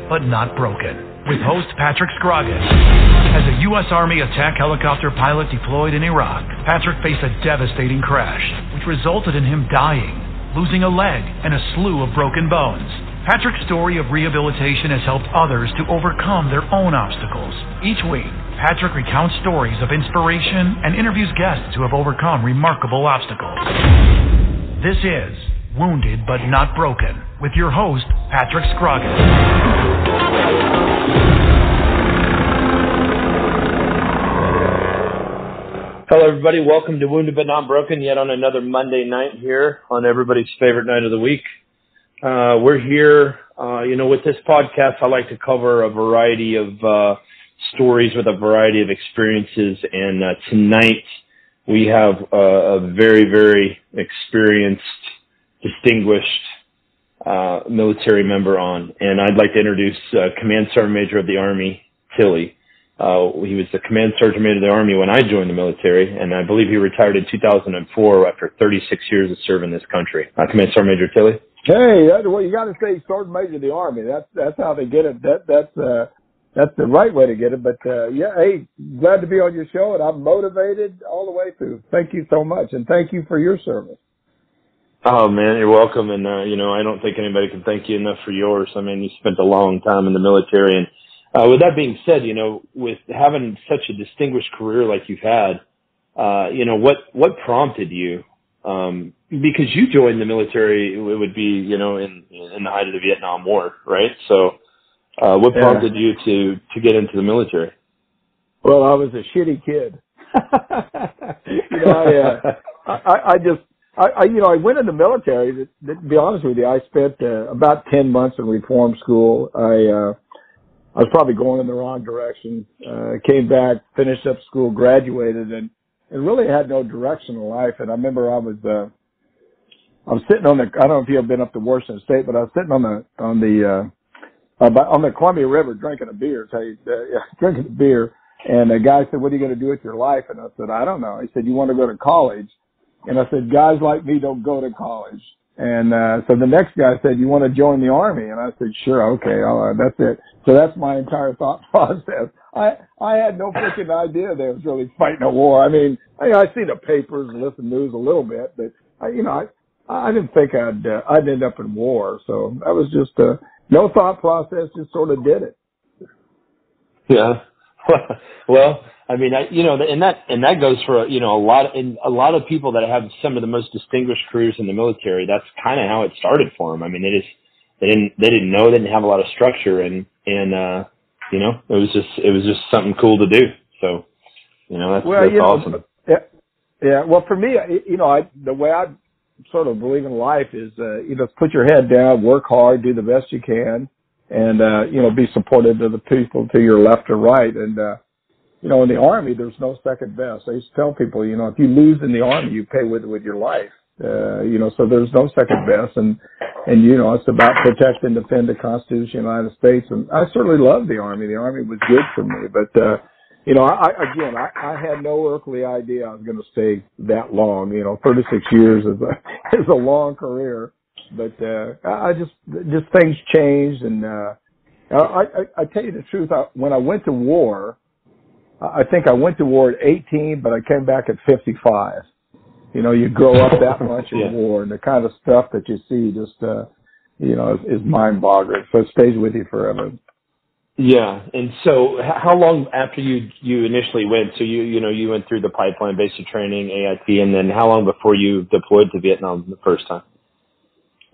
but not broken, with host Patrick Scroggins. As a U.S. Army attack helicopter pilot deployed in Iraq, Patrick faced a devastating crash, which resulted in him dying, losing a leg, and a slew of broken bones. Patrick's story of rehabilitation has helped others to overcome their own obstacles. Each week, Patrick recounts stories of inspiration and interviews guests who have overcome remarkable obstacles. This is Wounded But Not Broken, with your host, Patrick Scroggins. Hello, everybody. Welcome to Wounded But Not Broken, yet on another Monday night here on everybody's favorite night of the week. We're here, with this podcast, I like to cover a variety of stories with a variety of experiences, and tonight we have a very, very experienced, distinguished military member on, and I'd like to introduce Command Sergeant Major of the Army, Tilley. He was the Command Sergeant Major of the Army when I joined the military, and I believe he retired in 2004 after 36 years of serving this country. Command Sergeant Major Tilley. Hey, well, you got to say Sergeant Major of the Army. That's how they get it. That's the right way to get it. But hey, glad to be on your show, and I'm motivated all the way through. Thank you so much, and thank you for your service. Oh man, you're welcome. And I don't think anybody can thank you enough for yours. I mean, you spent a long time in the military, and with that being said, with having such a distinguished career like you've had, what prompted you? Because you joined the military, it would be, in the height of the Vietnam War, right? So, what prompted you to get into the military? Well, I was a shitty kid. I went in the military. To be honest with you, I spent about 10 months in reform school. I was probably going in the wrong direction. Came back, finished up school, graduated, and really had no direction in life. And I remember I was sitting on I don't know if you've ever been up to Washington State, but I was sitting on the Columbia River drinking a beer, drinking a beer. And a guy said, "What are you going to do with your life?" And I said, "I don't know." He said, "You want to go to college?" And I said, "Guys like me don't go to college." And so the next guy said, "You want to join the Army?" And I said, "Sure, okay, all right, that's it." So that's my entire thought process. I had no freaking idea there was really fighting a war. I mean, I see the papers and listen to news a little bit, but I didn't think I'd end up in war. So that was just no thought process, just sort of did it. Yeah. Well, I mean, and that goes for a lot of people that have some of the most distinguished careers in the military. That's kind of how it started for them. I mean, they didn't know, they didn't have a lot of structure, and it was just something cool to do. So, that's awesome. Yeah. Well, for me, the way I sort of believe in life is, put your head down, work hard, do the best you can, and be supportive of the people to your left or right. And in the Army, there's no second best. I used to tell people, if you lose in the Army, you pay with your life. So there's no second best. And it's about protect and defend the Constitution of the United States. And I certainly love the Army. The Army was good for me. But, I had no earthly idea I was going to stay that long. 36 years is a long career. But I just things changed. And I tell you the truth, when I went to war, I think I went to war at 18, but I came back at 55. You grow up that much in war, and the kind of stuff that you see just, is mind-boggling. So it stays with you forever. Yeah. And so how long after you initially went? So you went through the pipeline, basic training, AIT, and then how long before you deployed to Vietnam the first time?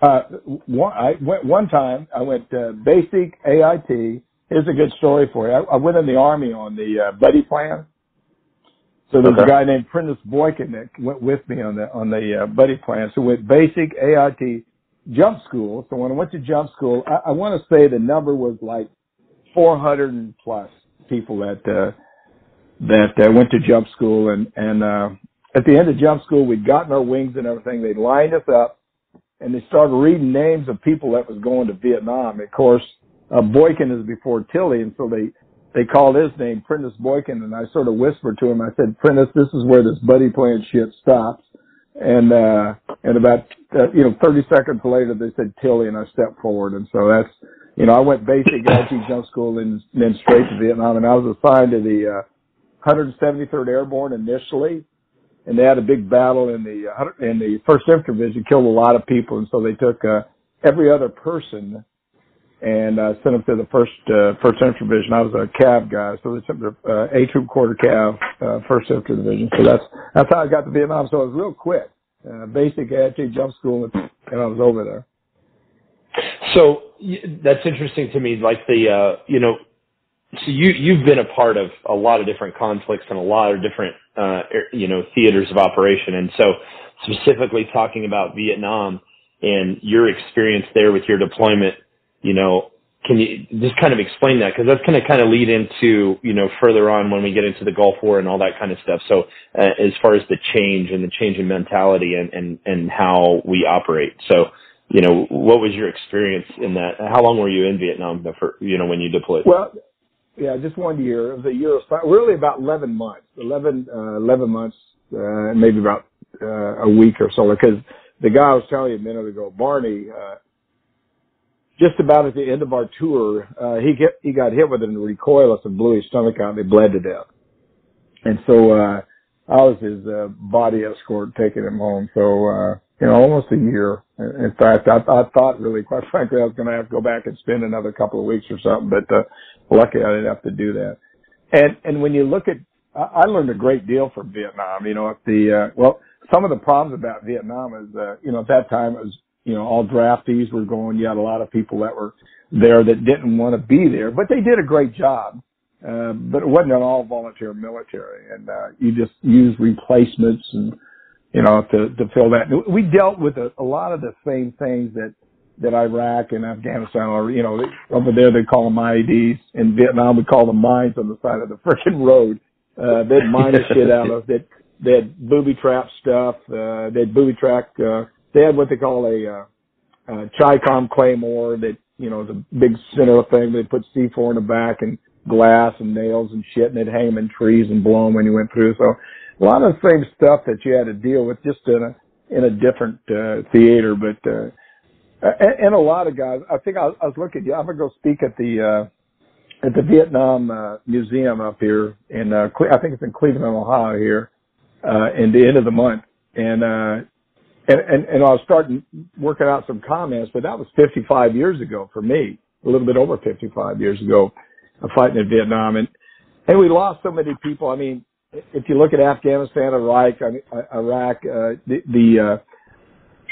I went one time. I went basic, AIT. Here's a good story for you. I went in the Army on the buddy plan. So there's a guy named Prentice Boykin that went with me on the buddy plan. So went basic, AIT, jump school. So when I went to jump school, I want to say the number was like 400 and plus people that went to jump school. And at the end of jump school, we'd gotten our wings and everything. They lined us up, and they started reading names of people that was going to Vietnam. Of course, Boykin is before Tilley, and so they called his name Prentice Boykin, and I sort of whispered to him, I said, "Prentice, this is where this buddy plan shit stops." And about 30 seconds later, they said Tilley, and I stepped forward, and so I went basic adjunct jump school and then straight to Vietnam, and I was assigned to the 173rd Airborne initially, and they had a big battle in the 1st Infantry Division, killed a lot of people, and so they took every other person and sent them to the 1st Infantry Division. I was a Cav guy, so they sent me to A Troop Quarter Cav, 1st Infantry Division. So that's how I got to Vietnam. So it was real quick. Basic adjunct jump school, and I was over there. So that's interesting to me, like so you've been a part of a lot of different conflicts and a lot of different, theaters of operation. And so specifically talking about Vietnam and your experience there with your deployment, can you just kind of explain that? Because that's going to kind of lead into, further on when we get into the Gulf War and all that kind of stuff. So as far as the change in mentality and how we operate. So, what was your experience in that? How long were you in Vietnam when you deployed? Well, yeah, just 1 year. It was a year, really about 11 months, 11 months, maybe about a week or so. Because the guy I was telling you a minute ago, Barney, just about at the end of our tour, he got hit with a recoilless and blew his stomach out, and he bled to death. And so I was his body escort taking him home. So almost a year. In fact, I thought really, quite frankly, I was going to have to go back and spend another couple of weeks or something, but luckily I didn't have to do that. And when you look at, I learned a great deal from Vietnam. Some of the problems about Vietnam is, at that time it was, all draftees were going. You had a lot of people that were there that didn't want to be there, but they did a great job. But it wasn't an all volunteer military, and you just use replacements and to fill that. We dealt with a lot of the same things that Iraq and Afghanistan are. Over there they call them IEDs. In Vietnam we call them mines on the side of the frickin' road. They'd mine the shit out of it. They had booby trap stuff. They'd booby trap. They had what they call a Chi-Com claymore that is a big center thing. They put C4 in the back and glass and nails and shit, and they'd hang them in trees and blow them when you went through. So a lot of the same stuff that you had to deal with, just in a different theater. But and a lot of guys. I think I was looking. I'm gonna go speak at the Vietnam Museum up here in I think it's in Cleveland, Ohio here, in the end of the month, and I was starting working out some comments, but that was 55 years ago for me, a little bit over 55 years ago, fighting in Vietnam, and we lost so many people. I mean, if you look at Afghanistan, Iraq,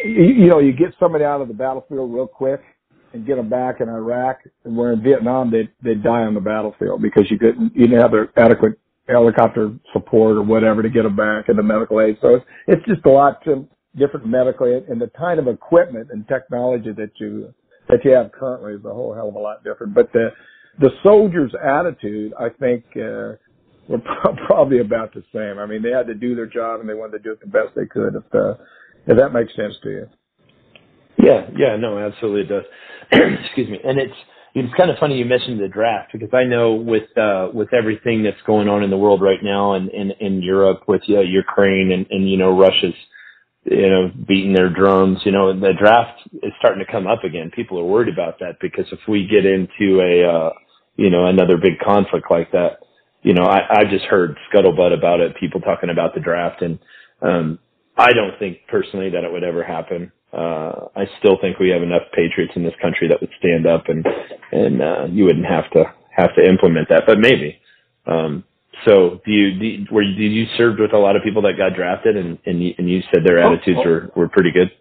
you get somebody out of the battlefield real quick and get them back in Iraq, and where in Vietnam they'd die on the battlefield because you didn't have the adequate helicopter support or whatever to get them back and the medical aid. So it's just a lot different medically, and the kind of equipment and technology that you have currently is a whole hell of a lot different. But the soldiers' attitude, I think, were probably about the same. I mean, they had to do their job and they wanted to do it the best they could. If that makes sense to you. Yeah, no, absolutely it does. Excuse me. And it's kind of funny you mentioned the draft, because I know with everything that's going on in the world right now and in Europe with Ukraine and Russia's beating their drums, the draft is starting to come up again. People are worried about that, because if we get into another big conflict like that, I just heard scuttlebutt about it, people talking about the draft, and I don't think personally that it would ever happen. I still think we have enough patriots in this country that would stand up, and you wouldn't have to implement that, but maybe. So did you serve with a lot of people that got drafted, and you said their attitudes were pretty good?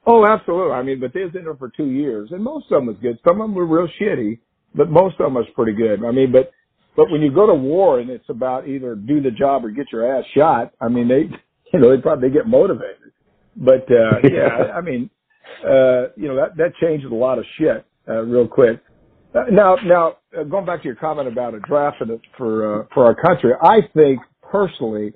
Oh, absolutely. I mean, but they was in there for 2 years, and most of them was good. Some of them were real shitty, but most of them was pretty good. I mean, but when you go to war and it's about either do the job or get your ass shot, I mean, they probably get motivated. But yeah, I mean, that changes a lot of shit real quick. Now, going back to your comment about a draft for our country, I think personally,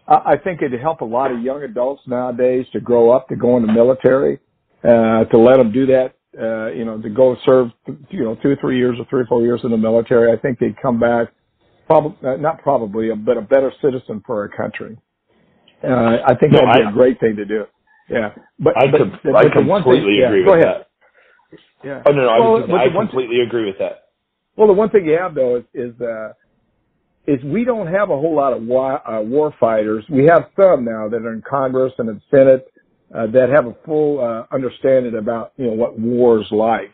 I think it'd help a lot of young adults nowadays to grow up, to go in the military, to let them do that, to go serve, 2 or 3 years or 3 or 4 years in the military. I think they'd come back, not probably, but a better citizen for our country. I think that'd be a great thing to do. Yeah, but I completely agree with that. Yeah. Oh no, I completely agree with that. Well, the one thing you have though is we don't have a whole lot of war fighters. We have some now that are in Congress and in Senate that have a full understanding about what war is like.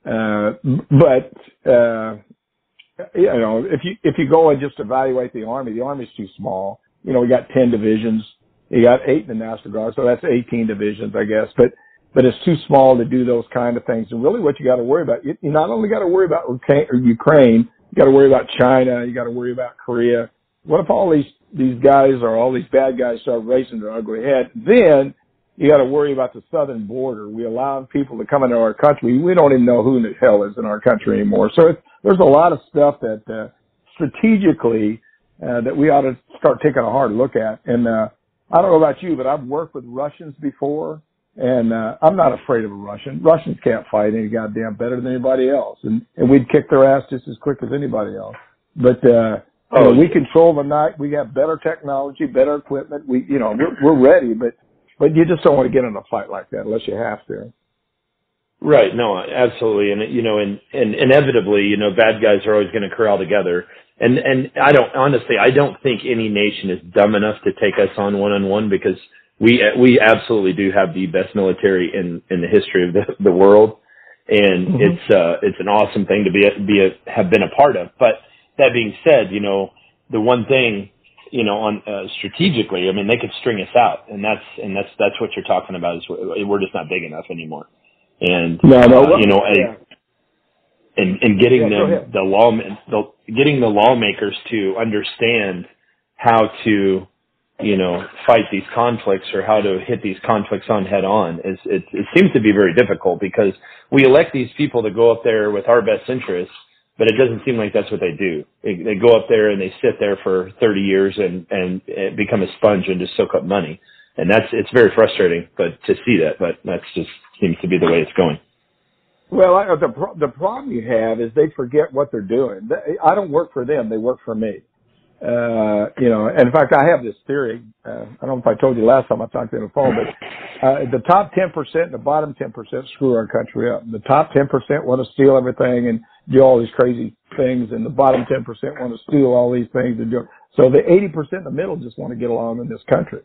But if you go and just evaluate the Army's too small. We got 10 divisions. You got 8 in the National Guard, so that's 18 divisions, I guess. But it's too small to do those kind of things. And really what you got to worry about, you not only got to worry about Ukraine, you got to worry about China, you got to worry about Korea. What if all these guys or all these bad guys start raising their ugly head? Then you got to worry about the southern border. We allow people to come into our country. We don't even know who in the hell is in our country anymore. So there's a lot of stuff that strategically that we ought to start taking a hard look at. And I don't know about you, but I've worked with Russians before, and I'm not afraid of a Russian. Russians can't fight any goddamn better than anybody else, and we'd kick their ass just as quick as anybody else. But we control the night. We have better technology, better equipment. We're ready, but you just don't want to get in a fight like that unless you have to. Right. No, absolutely. And, and inevitably, bad guys are always going to corral together. And I don't think any nation is dumb enough to take us on one-on-one, because we absolutely do have the best military in the history of the world. And it's an awesome thing to have been a part of. But that being said, the one thing, on strategically, I mean, they could string us out, and that's what you're talking about, is we're just not big enough anymore. And and getting getting the lawmakers to understand how to fight these conflicts, or how to hit these conflicts on head on, it seems to be very difficult, because we elect these people to go up there with our best interests, but it doesn't seem like that's what they do. They go up there and they sit there for 30 years and become a sponge and just soak up money. And it's very frustrating, but to see that, but that's just seems to be the way it's going. Well, the problem you have is they forget what they're doing. I don't work for them; they work for me. And in fact, I have this theory. I don't know if I told you last time I talked to you on the phone, but the top 10% and the bottom 10% screw our country up. The top 10% want to steal everything and do all these crazy things, and the bottom 10% want to steal all these things and do. So the 80% in the middle just want to get along in this country.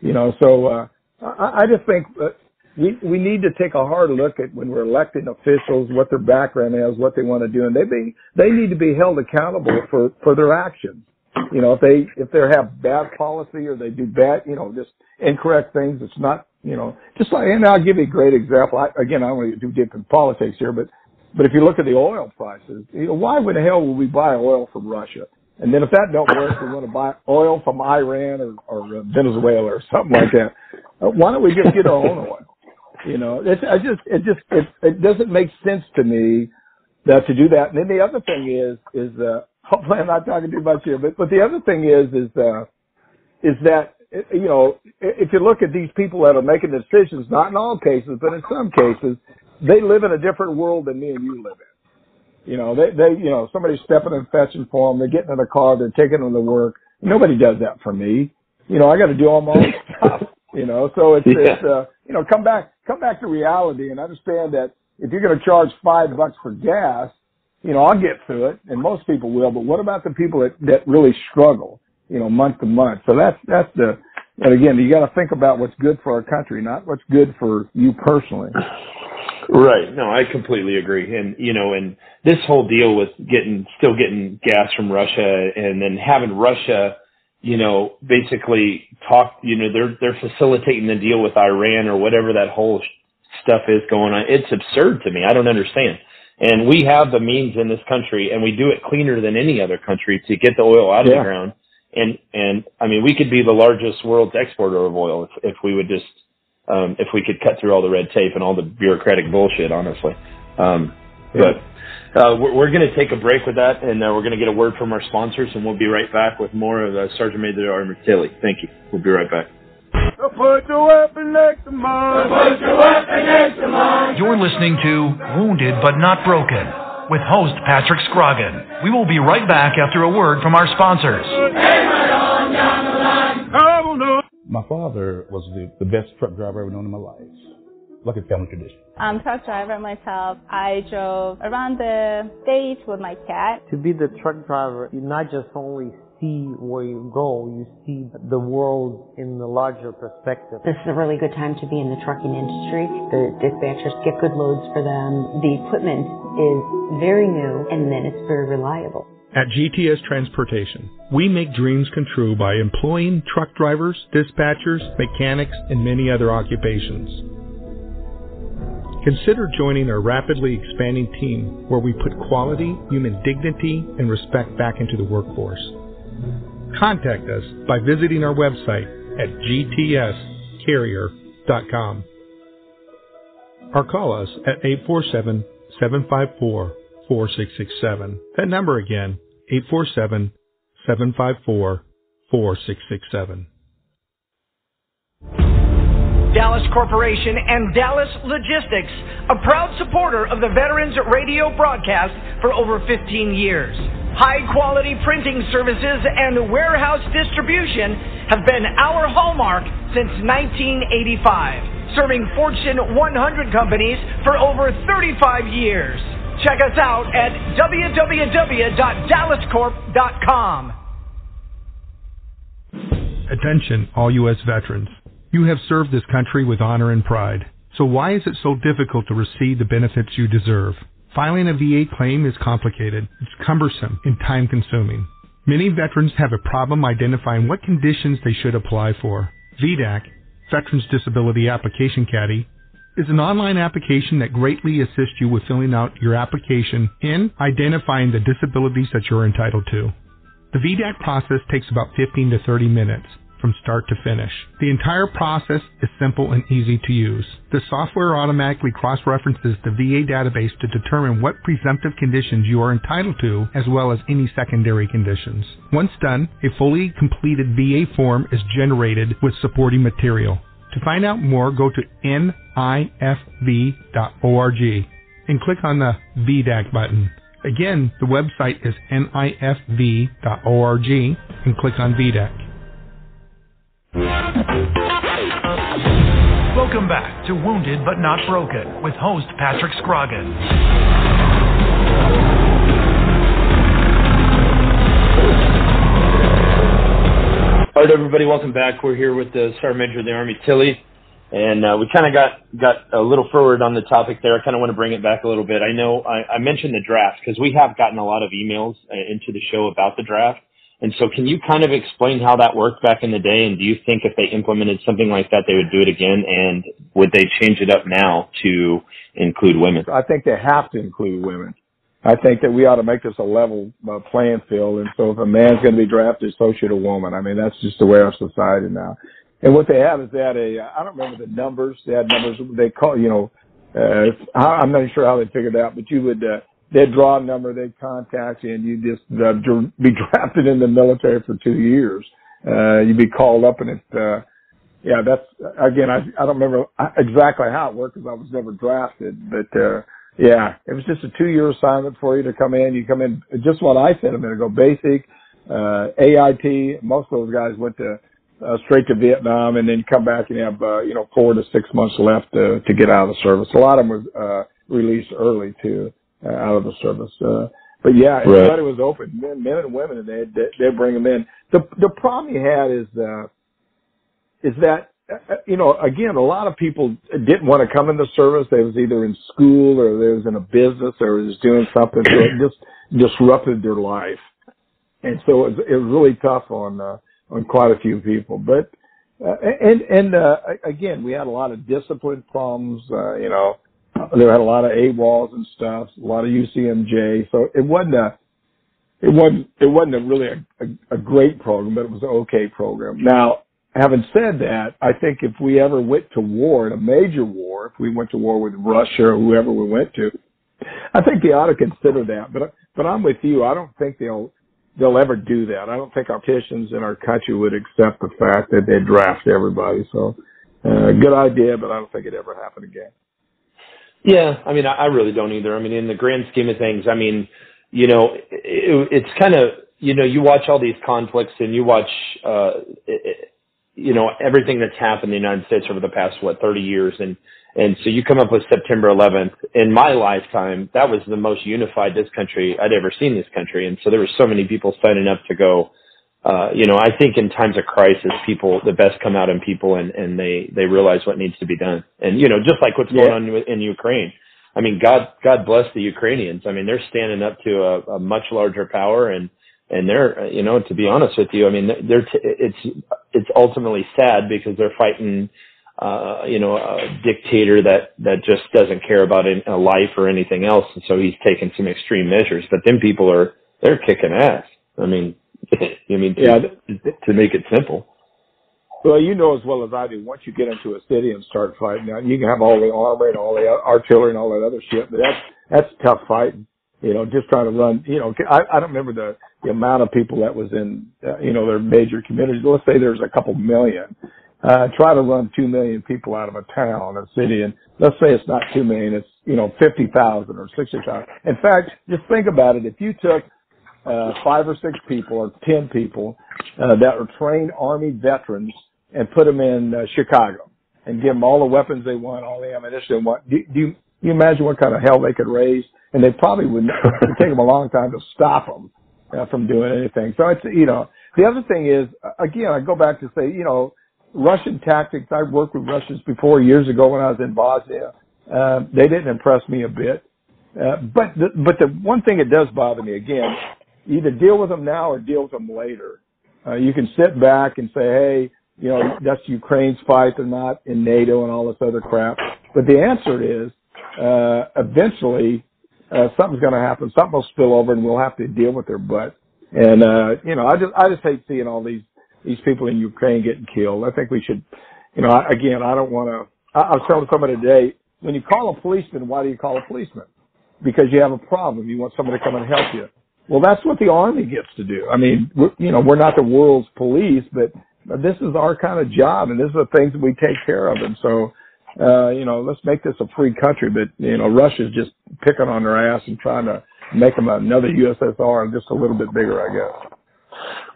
So I just think that we need to take a hard look at, when we're electing officials, what their background is, what they want to do, and they need to be held accountable for their actions. If they have bad policy, or they do bad, just incorrect things, it's not, just like, and I'll give you a great example. I don't want to do deep in politics here, but if you look at the oil prices, why the hell would we buy oil from Russia? And then if that don't work, we want to buy oil from Iran or Venezuela or something like that. Why don't we just get our own oil? It doesn't make sense to me that to do that. And then the other thing is hopefully I'm not talking too much here, but the other thing is that, if you look at these people that are making decisions, not in all cases, but in some cases, they live in a different world than me and you live in. Somebody's stepping and fetching for them. They're getting in a car. They're taking them to work. Nobody does that for me. I got to do all my own stuff. So it's come back to reality and understand that if you're going to charge $5 for gas, I'll get through it, and most people will. But what about the people that really struggle, month to month? So and again, you got to think about what's good for our country, not what's good for you personally. Right. No, I completely agree. And, and this whole deal with still getting gas from Russia, and then having Russia, basically talk, they're facilitating the deal with Iran or whatever that whole stuff is going on. It's absurd to me. I don't understand. And we have the means in this country, and we do it cleaner than any other country to get the oil out of the ground. And I mean, we could be the largest world's exporter of oil if we would just, if we could cut through all the red tape and all the bureaucratic bullshit, honestly. But we're going to take a break with that, and we're going to get a word from our sponsors, and we'll be right back with more of Sergeant Major Armor Tilley. Thank you. We'll be right back. Put your weapon next to mine. Put your weapon next to mine. You're listening to Wounded But Not Broken with host Patrick Scroggin. We will be right back after a word from our sponsors. My father was the best truck driver I've ever known in my life. look at family tradition. I'm a truck driver myself. I drove around the state with my cat. To be the truck driver, you not just only see where you go, you see the world in the larger perspective. This is a really good time to be in the trucking industry. The dispatchers get good loads for them. The equipment is very new, and then it's very reliable. At GTS Transportation, we make dreams come true by employing truck drivers, dispatchers, mechanics, and many other occupations. Consider joining our rapidly expanding team where we put quality, human dignity, and respect back into the workforce. Contact us by visiting our website at gtscarrier.com or call us at 847-754-4667. That number again, 847-754-4667. Dallas Corporation and Dallas Logistics, a proud supporter of the Veterans Radio broadcast for over 15 years. High-quality printing services and warehouse distribution have been our hallmark since 1985, serving Fortune 100 companies for over 35 years. Check us out at www.dallascorp.com. Attention, all U.S. veterans. You have served this country with honor and pride. So why is it so difficult to receive the benefits you deserve? Filing a VA claim is complicated, it's cumbersome, and time-consuming. Many veterans have a problem identifying what conditions they should apply for. VDAC, Veterans Disability Application Caddy, is an online application that greatly assists you with filling out your application and identifying the disabilities that you're entitled to. The VDAC process takes about 15 to 30 minutes from start to finish. The entire process is simple and easy to use. The software automatically cross-references the VA database to determine what presumptive conditions you are entitled to, as well as any secondary conditions. Once done, a fully completed VA form is generated with supporting material. To find out more, go to nifv.org and click on the VDAC button. Again, the website is nifv.org and click on VDAC. Welcome back to Wounded But Not Broken with host Patrick Scroggins. All right, everybody, welcome back. We're here with the Sergeant Major of the Army, Tilley, and we kind of got a little forward on the topic there. I kind of want to bring it back a little bit. I know I mentioned the draft because we have gotten a lot of emails into the show about the draft. And so can you kind of explain how that worked back in the day, and do you think if they implemented something like that, they would do it again, and would they change it up now to include women? I think they have to include women. I think that we ought to make this a level playing field, and so if a man's going to be drafted, so should a woman. I mean, that's just the way our society now. And what they have is that I don't remember the numbers. They had numbers they call, I'm not sure how they figured it out, but you would, they'd draw a number, they'd contact you, and you'd just be drafted in the military for 2 years. You'd be called up, and that's, again, I don't remember exactly how it worked because I was never drafted, but, it was just a 2-year assignment for you to come in. You come in, just what I said a minute ago, basic, AIT. Most of those guys went to, straight to Vietnam, and then come back and have, 4 to 6 months left to get out of the service. A lot of them were, released early too. Out of the service. But yeah, everybody was open, men and women, and they'd bring them in. The problem you had is that, again, a lot of people didn't want to come in the service. They was either in school or they was in a business or was doing something, so it just disrupted their life. And so it was really tough on quite a few people. But, again, we had a lot of discipline problems, They had a lot of AWOLs and stuff, a lot of UCMJ. So it wasn't really a great program, but it was an okay program. Now, having said that, I think if we ever went to war, in a major war, if we went to war with Russia or whoever we went to, I think they ought to consider that. But I'm with you. I don't think they'll ever do that. I don't think our politicians in our country would accept the fact that they draft everybody. So, good idea, but I don't think it'd ever happen again. Yeah, I mean, I really don't either. I mean, in the grand scheme of things, I mean, it's kind of, you watch all these conflicts and you watch, everything that's happened in the United States over the past, 30 years. And so you come up with September 11th. In my lifetime, that was the most unified this country I'd ever seen this country. And so there were so many people signing up to go. I think in times of crisis, the best come out in people, and they realize what needs to be done. And, just like what's going on in Ukraine. I mean, God bless the Ukrainians. I mean, they're standing up to a much larger power, and they're, to be honest with you, I mean, it's ultimately sad because they're fighting, a dictator that just doesn't care about a life or anything else. And so he's taken some extreme measures, but then people they're kicking ass. I mean, to make it simple. Well, you know as well as I do, once you get into a city and start fighting, now you can have all the armor and all the artillery and all that other shit, but that's tough fighting. Just trying to run, I don't remember the amount of people that was in, their major communities. Let's say there's a couple million. Try to run 2 million people out of a town, a city, and let's say it's not 2 million, it's, 50,000 or 60,000. In fact, just think about it. If you took 5 or 6 people or 10 people that are trained Army veterans and put them in Chicago and give them all the weapons they want, all the ammunition they want, do you imagine what kind of hell they could raise? And they probably would take them a long time to stop them from doing anything. So it's, the other thing is, again, I go back to say, Russian tactics. I worked with Russians before years ago when I was in Bosnia. They didn't impress me a bit. But the one thing that does bother me, again, either deal with them now or deal with them later. You can sit back and say, hey, that's Ukraine's fight. They're not in NATO and all this other crap. But the answer is, eventually, something's going to happen. Something will spill over and we'll have to deal with their butt. And, I just hate seeing all these people in Ukraine getting killed. I think we should, again, I don't want to, I was telling somebody today, when you call a policeman, why do you call a policeman? Because you have a problem. You want somebody to come and help you. Well, that's what the Army gets to do. I mean, we're not the world's police, but this is our kind of job, and these are the things that we take care of. And so, let's make this a free country. But, Russia's just picking on their ass and trying to make them another USSR and just a little bit bigger, I guess.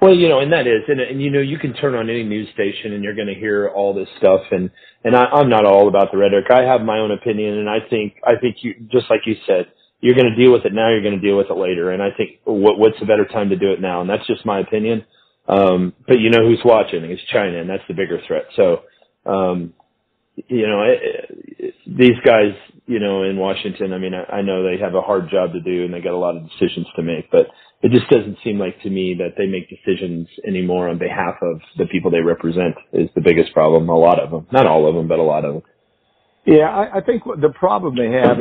Well, and that is, and you can turn on any news station and you're going to hear all this stuff. And I'm not all about the rhetoric. I have my own opinion, and I think you, just like you said, you're going to deal with it now, you're going to deal with it later. And I think what's a better time to do it now? And that's just my opinion. But who's watching? It's China, and that's the bigger threat. So, these guys, in Washington, I mean, I know they have a hard job to do and they got a lot of decisions to make, but it just doesn't seem like to me that they make decisions anymore on behalf of the people they represent is the biggest problem. A lot of them, not all of them, but a lot of them. Yeah, I think the problem they have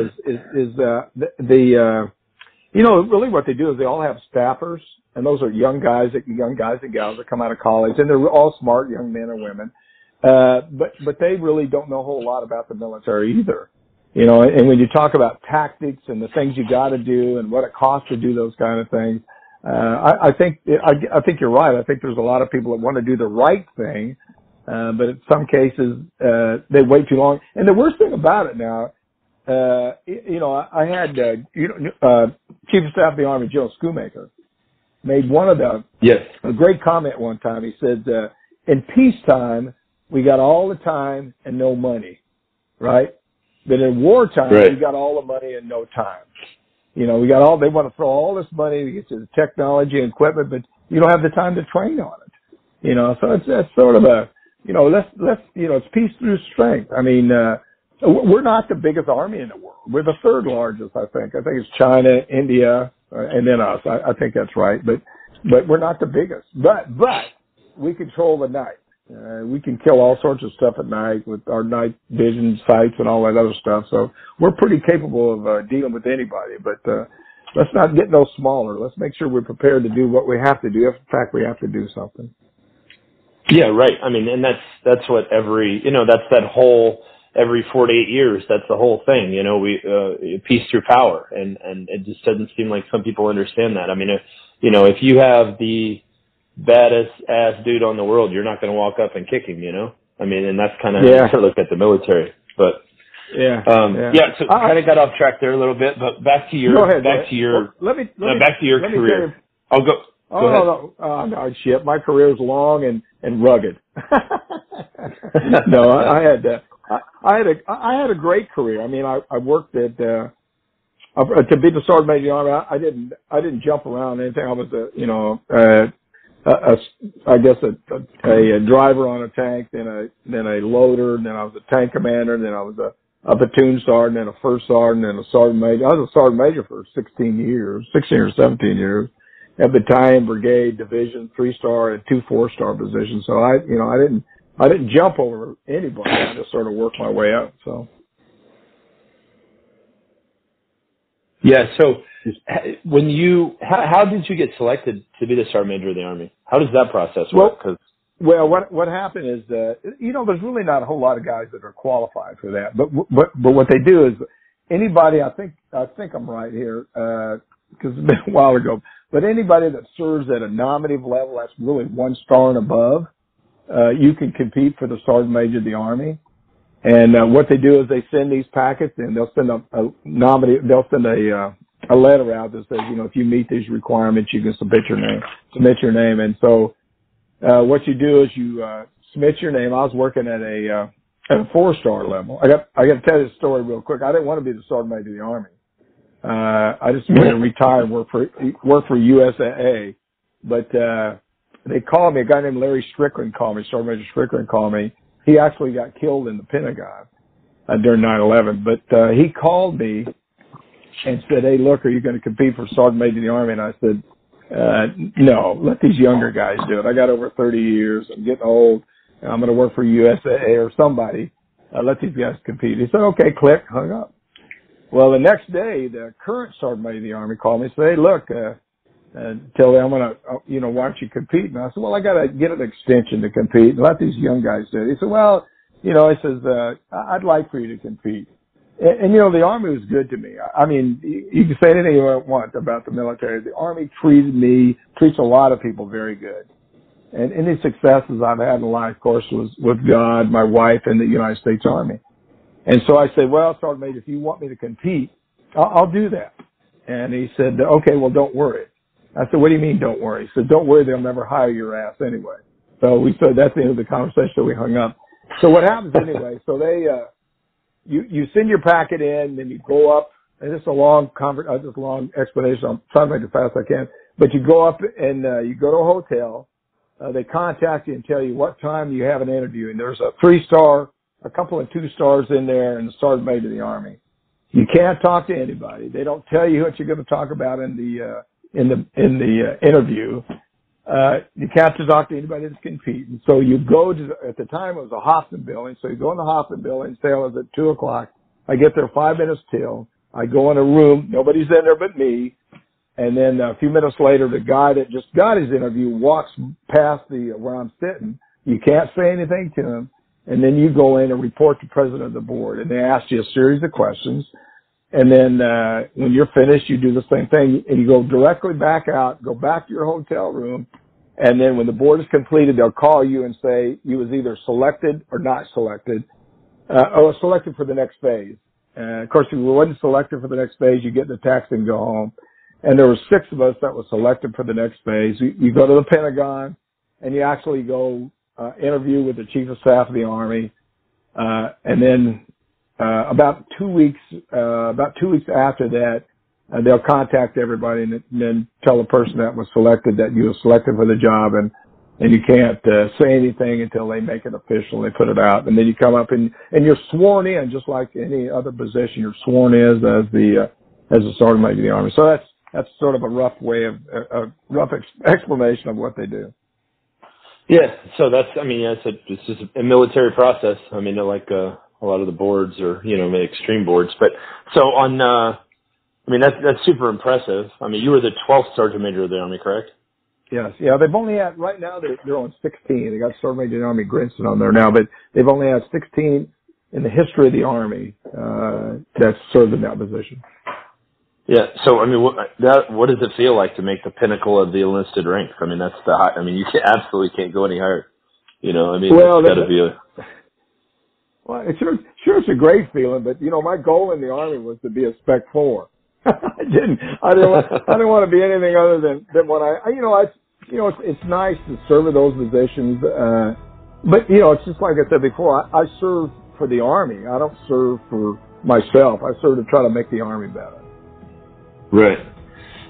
really what they do is they all have staffers, and those are young guys and gals that come out of college, and they're all smart young men or women. But they really don't know a whole lot about the military either. And when you talk about tactics and the things you got to do and what it costs to do those kind of things, I think you're right. I think there's a lot of people that want to do the right thing, but in some cases they wait too long. And the worst thing about it now, I had Chief of Staff of the Army, Joe Schoonmaker, made a great comment one time. He said, in peacetime, we got all the time and no money, right? But in wartime, we got all the money and no time. They want to throw all this money to get to the technology and equipment, but you don't have the time to train on it. So it's sort of it's peace through strength. I mean, we're not the biggest army in the world. We're the third largest, I think. I think it's China, India, and then us. I think that's right. But we're not the biggest. But we control the night. We can kill all sorts of stuff at night with our night vision sights and all that other stuff. So we're pretty capable of dealing with anybody. But let's not get no smaller. Let's make sure we're prepared to do what we have to do if, in fact, we have to do something. Yeah, right. I mean, and that's what every 4 to 8 years, that's the whole thing. We peace through power, and it just doesn't seem like some people understand that. I mean, if you have the baddest ass dude on the world, you're not going to walk up and kick him, I mean, and that's kind of how I look at the military. But so kind of got off track there a little bit, but back to your career. I'll go No, shit. My career is long and rugged. No, I had a great career. I mean, I worked at, to be the sergeant major of the Army, I didn't jump around anything. I was I guess a driver on a tank, then a loader, then I was a tank commander, then I was a platoon sergeant, then a first sergeant, then a sergeant major. I was a sergeant major for 16 or 17 years. At battalion, brigade, division, 3-star, and 2 4-star positions. So I didn't jump over anybody. I just sort of worked my way up. So. Yeah. So how did you get selected to be the sergeant major of the Army? How does that process work? Well, what happened is that, there's really not a whole lot of guys that are qualified for that. But what they do is anybody, I think I'm right here, because it's been a while ago, but anybody that serves at a nominative level, that's really 1 star and above, you can compete for the sergeant major of the Army. And what they do is they send these packets, and they'll send they'll send a letter out that says, if you meet these requirements, you can submit your name. And so what you do is you submit your name. I was working at a 4-star level. I got to tell you the story real quick. I didn't want to be the sergeant major of the Army. I just wanted to retire and work for USAA. But they called me. A guy named Larry Strickland called me. Sergeant Major Strickland called me. He actually got killed in the Pentagon during 9/11. But he called me and said, "Hey, look, are you going to compete for sergeant major of the Army?" And I said, "No, let these younger guys do it. I got over 30 years. I'm getting old. And I'm going to work for USAA or somebody. Let these guys compete." He said, "Okay," click, hung up. Well, the next day, the current sergeant major of the Army called me and said, "Hey, look, Tilley, I'm going to, why don't you compete?" And I said, "Well, I got to get an extension to compete and let these young guys do it." He said, "Well, he says, I'd like for you to compete." And the Army was good to me. I mean, you can say anything you want about the military. The Army treats a lot of people very good. And any successes I've had in life, of course, was with God, my wife, and the United States Army. And so I said, "Well, Sergeant Major, if you want me to compete, I'll do that." And he said, "Okay, well, don't worry." I said, "What do you mean, don't worry?" He said, "Don't worry, they'll never hire your ass anyway." So we said that's the end of the conversation. We hung up. So what happens anyway? So they, you send your packet in, then you go up, and it's a long explanation. I'm trying to make it fast as I can. But you go up and you go to a hotel. They contact you and tell you what time you have an interview. And there's a 3-star, a couple of 2-stars in there, and the sergeant major of the Army. You can't talk to anybody. They don't tell you what you're going to talk about in the interview. You can't talk to anybody that's competing. So you go to, at the time it was a Hoffman building. So you go in the Hoffman building, say it was at 2:00. I get there 5 minutes till. I go in a room. Nobody's in there but me. And then a few minutes later, the guy that just got his interview walks past where I'm sitting. You can't say anything to him. And then you go in and report to the president of the board. And they ask you a series of questions. And then when you're finished, you do the same thing. And you go directly back out, go back to your hotel room. And then when the board is completed, they'll call you and say you was either selected or not selected, or selected for the next phase. Of course, if you wasn't selected for the next phase, you get in the taxi and go home. And there were 6 of us that were selected for the next phase. You go to the Pentagon, and you actually go interview with the Chief of Staff of the Army. And then about 2 weeks after that, they'll contact everybody and then tell the person that was selected that you were selected for the job, and you can't say anything until they make it official and they put it out. And then you come up and you're sworn in just like any other position. You're sworn in as the sergeant major of the Army. So that's sort of a rough way of a rough explanation of what they do. Yeah. So it's just a military process. I mean, like a lot of the boards or extreme boards. But so that's super impressive. I mean, you were the 12th sergeant major of the Army, correct? Yes. Yeah. They've only had, right now they're on 16. They got sergeant major of the Army Grinson on there now, but they've only had 16 in the history of the Army that's served in that position. Yeah. So, I mean, what does it feel like to make the pinnacle of the enlisted ranks? I mean, that's the high. I mean, you absolutely can't go any higher. Well, it's got to be a. Well, sure, it's a great feeling, but my goal in the Army was to be a Spec 4. I didn't want to be anything other than what it's nice to serve in those positions. But, it's just like I said before, I serve for the Army. I don't serve for myself. I serve to try to make the Army better. Right.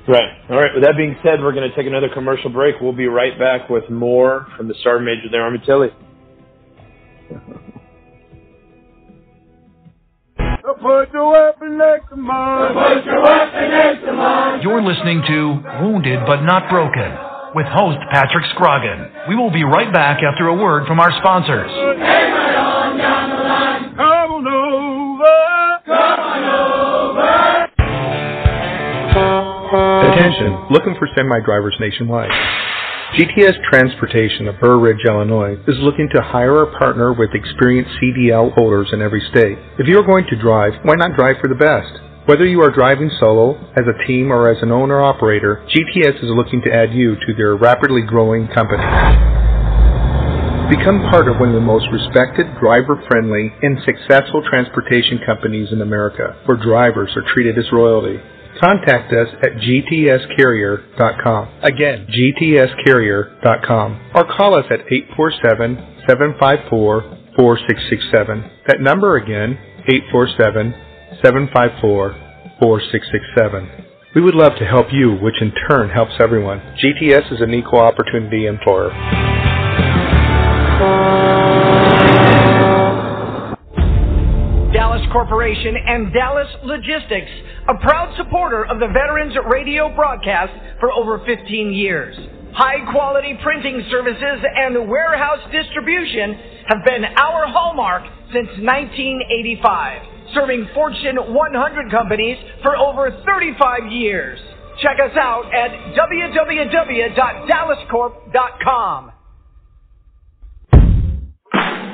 All right. With that being said, we're going to take another commercial break. We'll be right back with more from the Sergeant Major of the Army, Tilley. Put your weapon next to mine. Put your weapon next to mine. You're listening to Wounded But Not Broken with host Patrick Scroggin. We will be right back after a word from our sponsors. Hey, right on down the line. Come on over. Come on over. Attention, looking for semi-drivers nationwide. GTS Transportation of Burr Ridge, Illinois is looking to hire or partner with experienced CDL holders in every state. If you are going to drive, why not drive for the best? Whether you are driving solo, as a team, or as an owner-operator, GTS is looking to add you to their rapidly growing company. Become part of one of the most respected, driver-friendly, and successful transportation companies in America, where drivers are treated as royalty. Contact us at gtscarrier.com. Again, gtscarrier.com. Or call us at 847-754-4667. That number again, 847-754-4667. We would love to help you, which in turn helps everyone. GTS is an equal opportunity employer. Dallas Corporation and Dallas Logistics, a proud supporter of the Veterans Radio broadcast for over 15 years. High-quality printing services and warehouse distribution have been our hallmark since 1985, serving Fortune 100 companies for over 35 years. Check us out at www.dallascorp.com.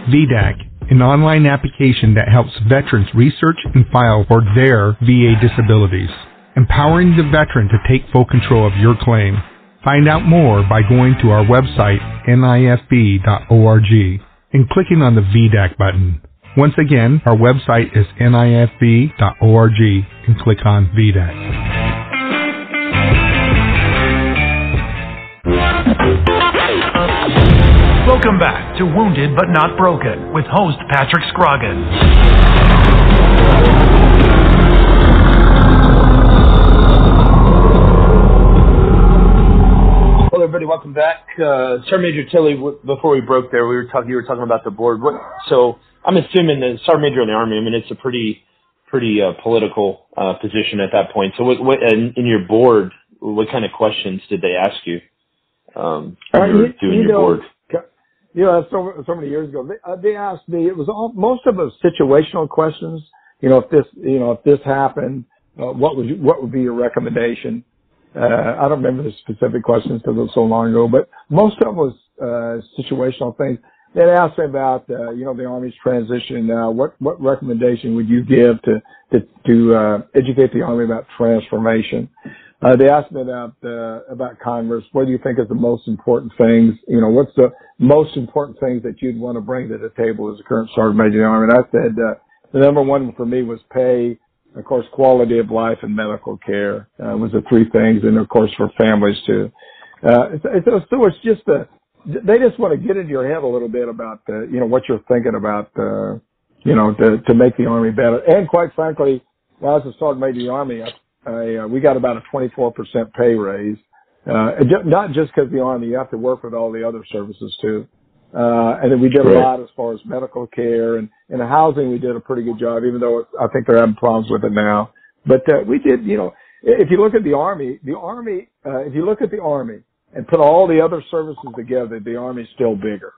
VDAC, an online application that helps veterans research and file for their VA disabilities, empowering the veteran to take full control of your claim. Find out more by going to our website, nifb.org, and clicking on the VDAC button. Once again, our website is nifb.org, and click on VDAC. Welcome back to Wounded But Not Broken with host Patrick Scroggin. Hello, everybody. Welcome back. Sergeant Major Tilley, before we broke there, you were talking about the board. So I'm assuming the Sergeant Major of the Army, it's a pretty political position at that point. So in your board, what kind of questions did they ask you when you were doing your board? So many years ago, they asked me. It was most of it situational questions. If this happened, what would be your recommendation? I don't remember the specific questions because it was so long ago, but most of it was situational things. They asked me about the Army's transition now. What recommendation would you give to educate the Army about transformation? They asked me about Congress. What do you think is the most important things? What's the most important things that you'd want to bring to the table as a current Sergeant Major of the Army? And I said the number one for me was pay, of course, quality of life, and medical care was the three things, and of course for families too. So it's just they just want to get into your head a little bit about what you're thinking about to make the Army better. And quite frankly, when I was a Sergeant Major of the Army, we got about a 24% pay raise. Not just because the Army, you have to work with all the other services too. And then we did a lot as far as medical care and the housing. We did a pretty good job, even though I think they're having problems with it now. But we did, if you look at the Army, if you look at the Army and put all the other services together, the Army's still bigger.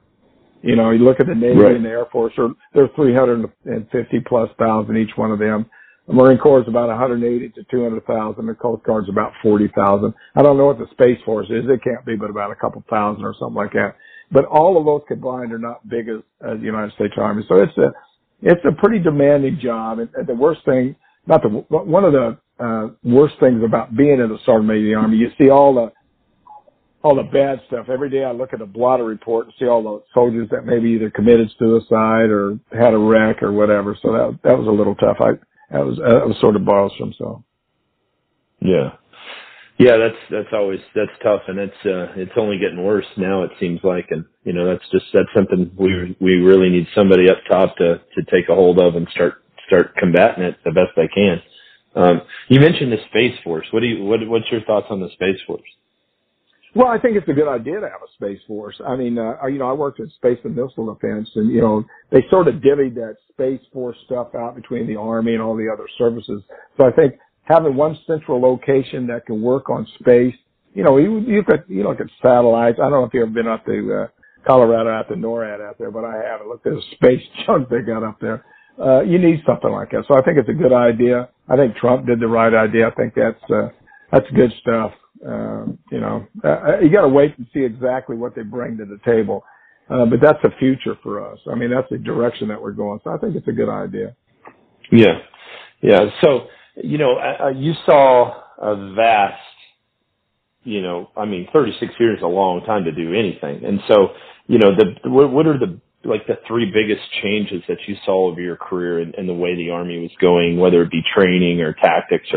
You look at the Navy and the Air Force, they're 350 plus thousand each one of them. The Marine Corps is about 180 to 200,000. The Coast Guard's about 40,000. I don't know what the Space Force is. It can't be but about a couple thousand or something like that. But all of those combined are not big as the United States Army. So it's a pretty demanding job. And the worst thing, one of the worst things about being in the Sergeant Major of the Army, you see all the bad stuff. Every day I look at a blotter report and see all the soldiers that maybe either committed suicide or had a wreck or whatever. So that was a little tough. That was sort of bothersome. So. Yeah. Yeah, that's tough, and it's only getting worse now, it seems like, and that's something we really need somebody up top to take a hold of and start combating it the best they can. You mentioned the Space Force. What's your thoughts on the Space Force? Well, I think it's a good idea to have a Space Force. I mean, I worked in Space and Missile Defense, and, they sort of divvied that Space Force stuff out between the Army and all the other services. So I think having one central location that can work on space, you could look at satellites. I don't know if you've ever been up to Colorado, out to NORAD out there, but I haven't looked at the space junk they got up there. You need something like that. So I think it's a good idea. I think Trump did the right idea. I think that's good stuff. You got to wait and see exactly what they bring to the table. But that's the future for us. I mean, that's the direction that we're going. So I think it's a good idea. Yeah. Yeah. So, you saw a vast, 36 years is a long time to do anything. And so, what are the three biggest changes that you saw over your career in the way the Army was going, whether it be training or tactics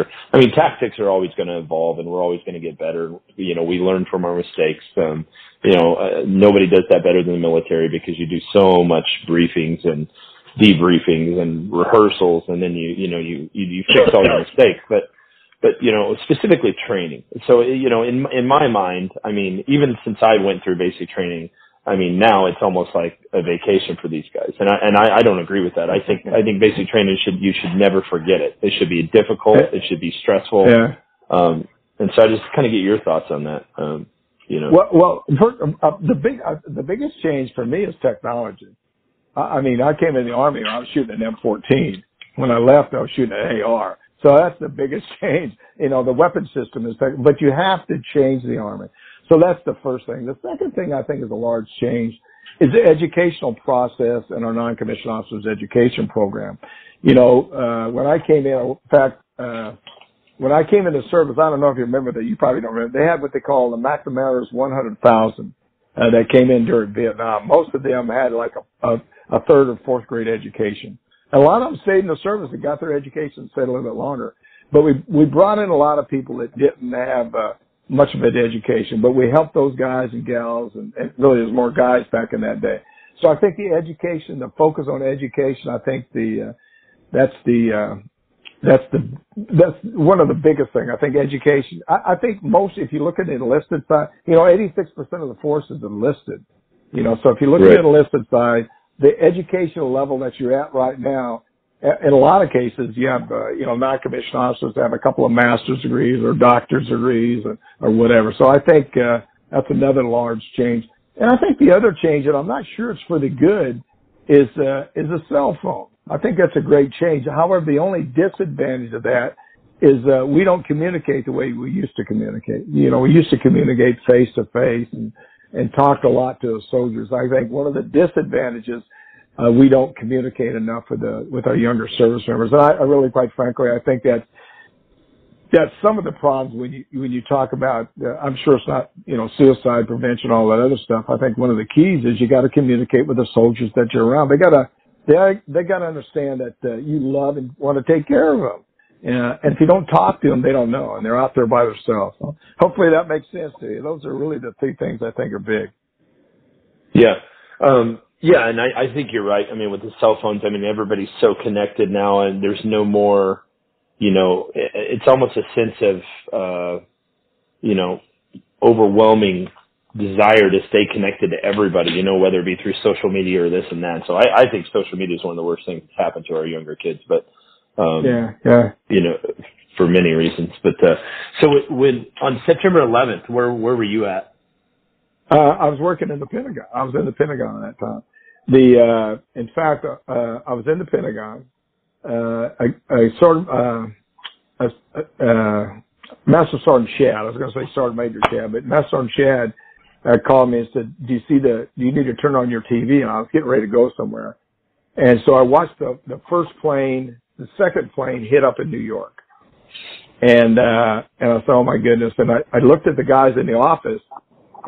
tactics are always going to evolve and we're always going to get better. We learn from our mistakes. Nobody does that better than the military because you do so much briefings and debriefings and rehearsals, and then you fix all your mistakes. But specifically training. So, in my mind, even since I went through basic training, now it's almost like a vacation for these guys. And I don't agree with that. I think basic training you should never forget it. It should be difficult. It should be stressful. Yeah. And so I just kind of get your thoughts on that. Well, the biggest change for me is technology. I came in the Army, I was shooting an M14. When I left, I was shooting an AR. So that's the biggest change. The weapon system is, but you have to change the Army. So that's the first thing. The second thing I think is a large change is the educational process and our non-commissioned officers education program. When I came in, when I came into service, I don't know if you remember that, you probably don't remember, they had what they call the McNamara's 100,000 that came in during Vietnam. Most of them had like a third or fourth grade education. A lot of them stayed in the service and got their education, stayed a little bit longer. But we brought in a lot of people that didn't have much of an education, but we helped those guys and gals, and really there's more guys back in that day. So I think the education, the focus on education, I think that's one of the biggest things. I think education. I think if you look at the enlisted side, 86% of the force is enlisted. So if you look at the enlisted side, the educational level that you're at right now, in a lot of cases, you have, non-commissioned officers that have a couple of master's degrees or doctor's degrees or whatever. So I think, that's another large change. And I think the other change, and I'm not sure it's for the good, is a cell phone. I think that's a great change. However, the only disadvantage of that is, we don't communicate the way we used to communicate. We used to communicate face to face and talk a lot to the soldiers. I think one of the disadvantages, we don't communicate enough with our younger service members. And I really, quite frankly, I think that's some of the problems when you talk about, I'm sure it's not, suicide prevention, all that other stuff. I think one of the keys is you got to communicate with the soldiers that you're around. They got to understand that you love and want to take care of them. And if you don't talk to them, they don't know, and they're out there by themselves. So hopefully that makes sense to you. Those are really the three things I think are big. Yeah. Yeah, and I think you're right. With the cell phones, everybody's so connected now, and there's no more, it's almost a sense of, overwhelming desire to stay connected to everybody, whether it be through social media or this and that. So I think social media is one of the worst things that's happened to our younger kids, but, for many reasons. But, so when, on September 11th, where were you at? I was working in the Pentagon. I was in the Pentagon at that time. In fact, I was in the Pentagon. Master Sergeant Shad. I was going to say Sergeant Major Shad, but Master Sergeant Shad called me and said, "Do you need to turn on your TV?" And I was getting ready to go somewhere, and so I watched the first plane, the second plane hit up in New York, and I thought, "Oh my goodness!" And I looked at the guys in the office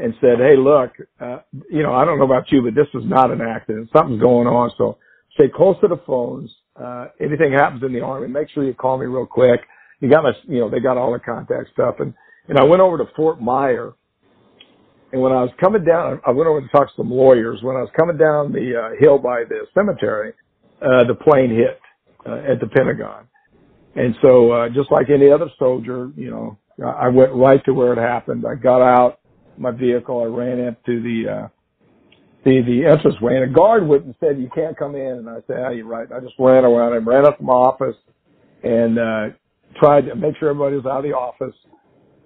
and said, "Hey, look, I don't know about you, but this is not an accident. Something's going on. So stay close to the phones. Anything happens in the Army, make sure you call me real quick." You got they got all the contact stuff. And And I went over to Fort Myer. And when I was coming down, I went over to talk to some lawyers. When I was coming down the hill by the cemetery, the plane hit at the Pentagon. And so just like any other soldier, you know, I went right to where it happened. I got out my vehicle. I ran into the entranceway, and a guard went and said, "You can't come in." And I said, "Oh, you're right." I just ran around and ran up to my office and tried to make sure everybody was out of the office.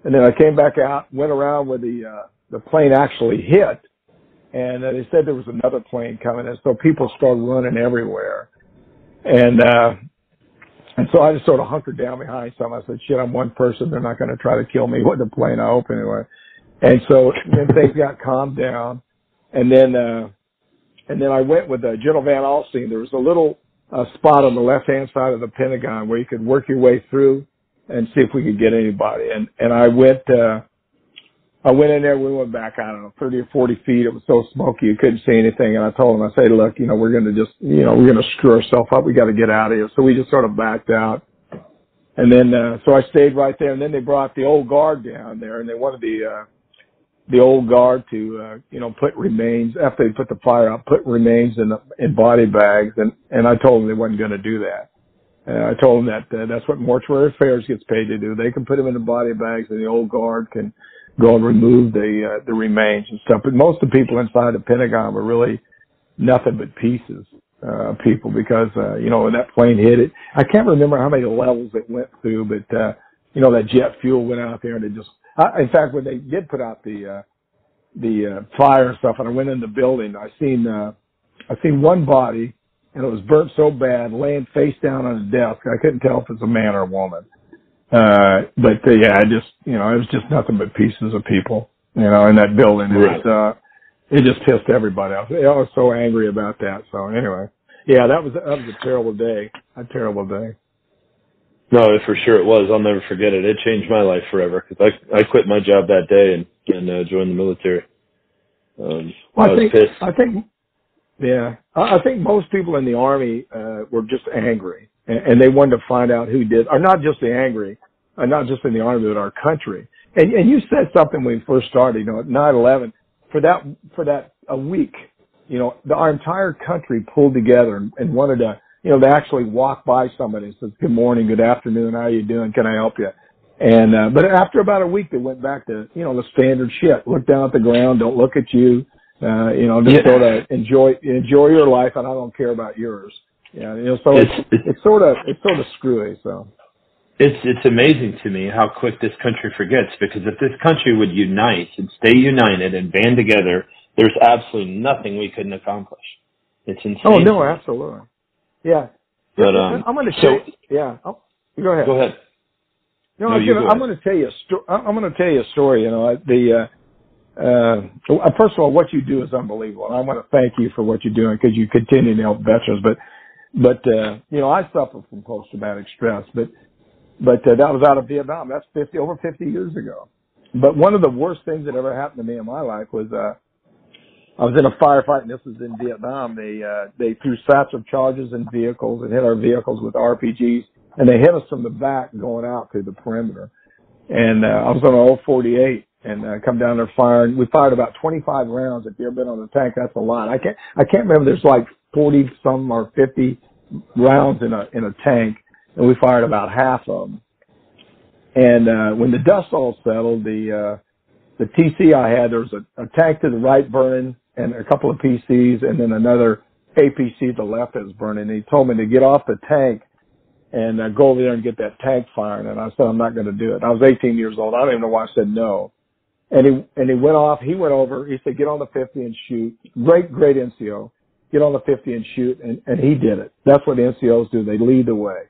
And then I came back out, went around where the plane actually hit, and they said there was another plane coming, and so people started running everywhere. And so I just sort of hunkered down behind some. I said, "Shit, I'm one person. They're not going to try to kill me with the plane. I hope anyway." And so then things got calmed down. And then I went with General Van Alstyne. There was a little spot on the left-hand side of the Pentagon where you could work your way through and see if we could get anybody. And I went in there. We went back, I don't know, 30 or 40 feet. It was so smoky you couldn't see anything. And I told them, I said, "Look, you know, we're going to screw ourselves up. We got to get out of here." So we just sort of backed out. And then, so I stayed right there. And then they brought the old guard down there, and they wanted the old guard to, put remains, after they put the fire out, put remains in body bags. And I told them they wasn't going to do that. I told them that that's what Mortuary Affairs gets paid to do. They can put them in the body bags, and the old guard can go and remove the remains and stuff. But most of the people inside the Pentagon were really nothing but pieces, people, because, when that plane hit it, I can't remember how many levels it went through, but, that jet fuel went out there, and it just, in fact, when they did put out the fire and stuff, and I went in the building, I seen one body, and it was burnt so bad, laying face down on a desk. I couldn't tell if it was a man or a woman. It was just nothing but pieces of people, in that building. Right. It just pissed everybody off. I was so angry about that. So anyway, yeah, that was a terrible day. A terrible day. No, for sure it was. I'll never forget it. It changed my life forever, because I quit my job that day and joined the military. I think most people in the Army were just angry, and they wanted to find out who did, or not just the angry, not just in the Army, but our country. And you said something when we first started, at 9/11, for that a week, our entire country pulled together and wanted to, they actually walk by somebody and says, "Good morning, good afternoon, how are you doing? Can I help you?" And but after about a week, they went back to, the standard shit. Look down at the ground, don't look at you. Sort of enjoy your life, and I don't care about yours. So it's sort of screwy. So it's amazing to me how quick this country forgets, because if this country would unite and stay united and band together, there's absolutely nothing we couldn't accomplish. It's insane. Oh no, absolutely. Yeah. But I'm going to say, yeah. Oh, go ahead. Go ahead. I'm going to tell you a story. First of all, what you do is unbelievable. And I want to thank you for what you're doing, because you continue to help veterans. But I suffer from post-traumatic stress, but that was out of Vietnam. That's over 50 years ago. But one of the worst things that ever happened to me in my life was, I was in a firefight, and this was in Vietnam. They threw sats of charges in vehicles and hit our vehicles with RPGs, and they hit us from the back going out through the perimeter. And I was on an old 48. And come down there firing. We fired about 25 rounds. If you've ever been on a tank, that's a lot. I can't remember. There's like 40 some or 50 rounds in a tank, and we fired about half of them. And when the dust all settled, the TC I had, there was a tank to the right burning, and a couple of PCs, and then another APC to the left that was burning. And he told me to get off the tank and go over there and get that tank firing. And I said, "I'm not going to do it." I was 18 years old. I don't even know why I said no. And he went off. He went over. He said, "Get on the 50 and shoot." Great NCO. Get on the 50 and shoot. And he did it. That's what NCOs do. They lead the way.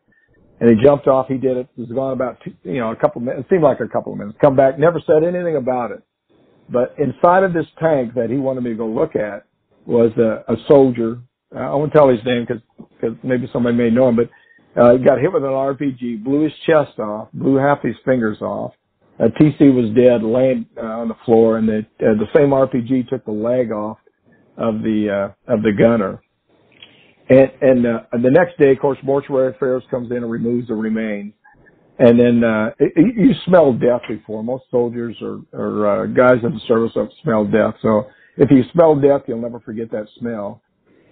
And he jumped off. He did it. It was gone about, a couple of minutes. It seemed like a couple of minutes. Come back. Never said anything about it. But inside of this tank that he wanted me to go look at was a soldier. I won't tell his name because maybe somebody may know him, but he got hit with an RPG, blew his chest off, blew half his fingers off. TC was dead, laying on the floor, and the same RPG took the leg off of the gunner. And the next day, of course, Mortuary Affairs comes in and removes the remains. And then you smell death before. Most soldiers or guys in the service have smelled death. So if you smell death, you'll never forget that smell.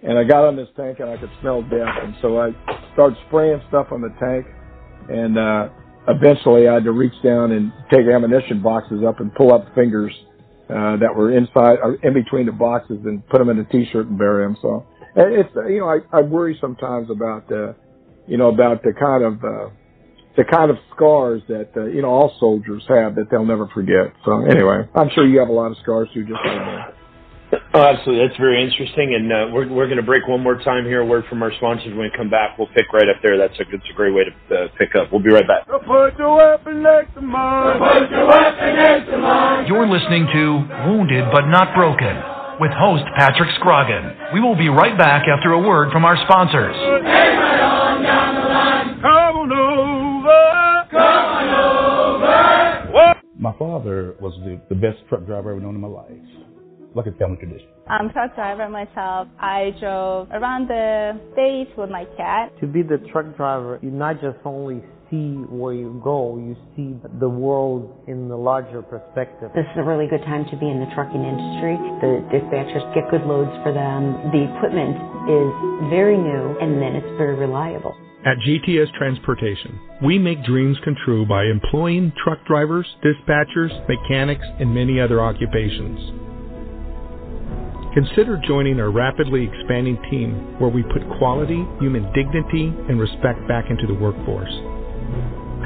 And I got on this tank and I could smell death. And so I started spraying stuff on the tank. And eventually I had to reach down and take ammunition boxes up and pull up fingers that were inside or in between the boxes and put them in a T-shirt and bury them. So it's, I worry sometimes about the kind of scars that, all soldiers have that they'll never forget. So anyway, I'm sure you have a lot of scars too, just like me. Oh, absolutely. That's very interesting. And we're going to break one more time here. A word from our sponsors. When we come back, we'll pick right up there. That's a great way to pick up. We'll be right back. Put your weapon next to mine. Put your weapon next to mine. You're listening to Wounded But Not Broken with host Patrick Scroggin. We will be right back after a word from our sponsors. Hey, right on down the line. Come on over. Come on over. What? My father was the best truck driver I've ever known in my life. Like a family tradition. I'm a truck driver myself. I drove around the States with my cat. To be the truck driver, you not just only see where you go, you see the world in the larger perspective. This is a really good time to be in the trucking industry. The dispatchers get good loads for them. The equipment is very new, and then it's very reliable. At GTS Transportation, we make dreams come true by employing truck drivers, dispatchers, mechanics, and many other occupations. Consider joining our rapidly expanding team where we put quality, human dignity, and respect back into the workforce.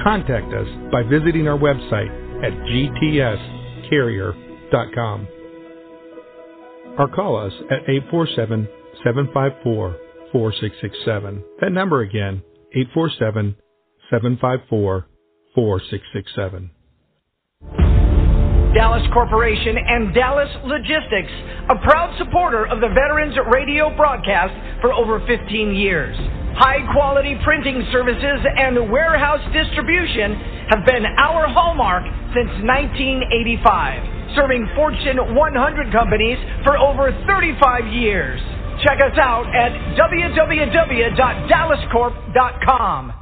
Contact us by visiting our website at gtscarrier.com or call us at 847-754-4667. That number again, 847-754-4667. Dallas Corporation and Dallas Logistics, a proud supporter of the Veterans Radio broadcast for over 15 years. High-quality printing services and warehouse distribution have been our hallmark since 1985, serving Fortune 100 companies for over 35 years. Check us out at www.dallascorp.com.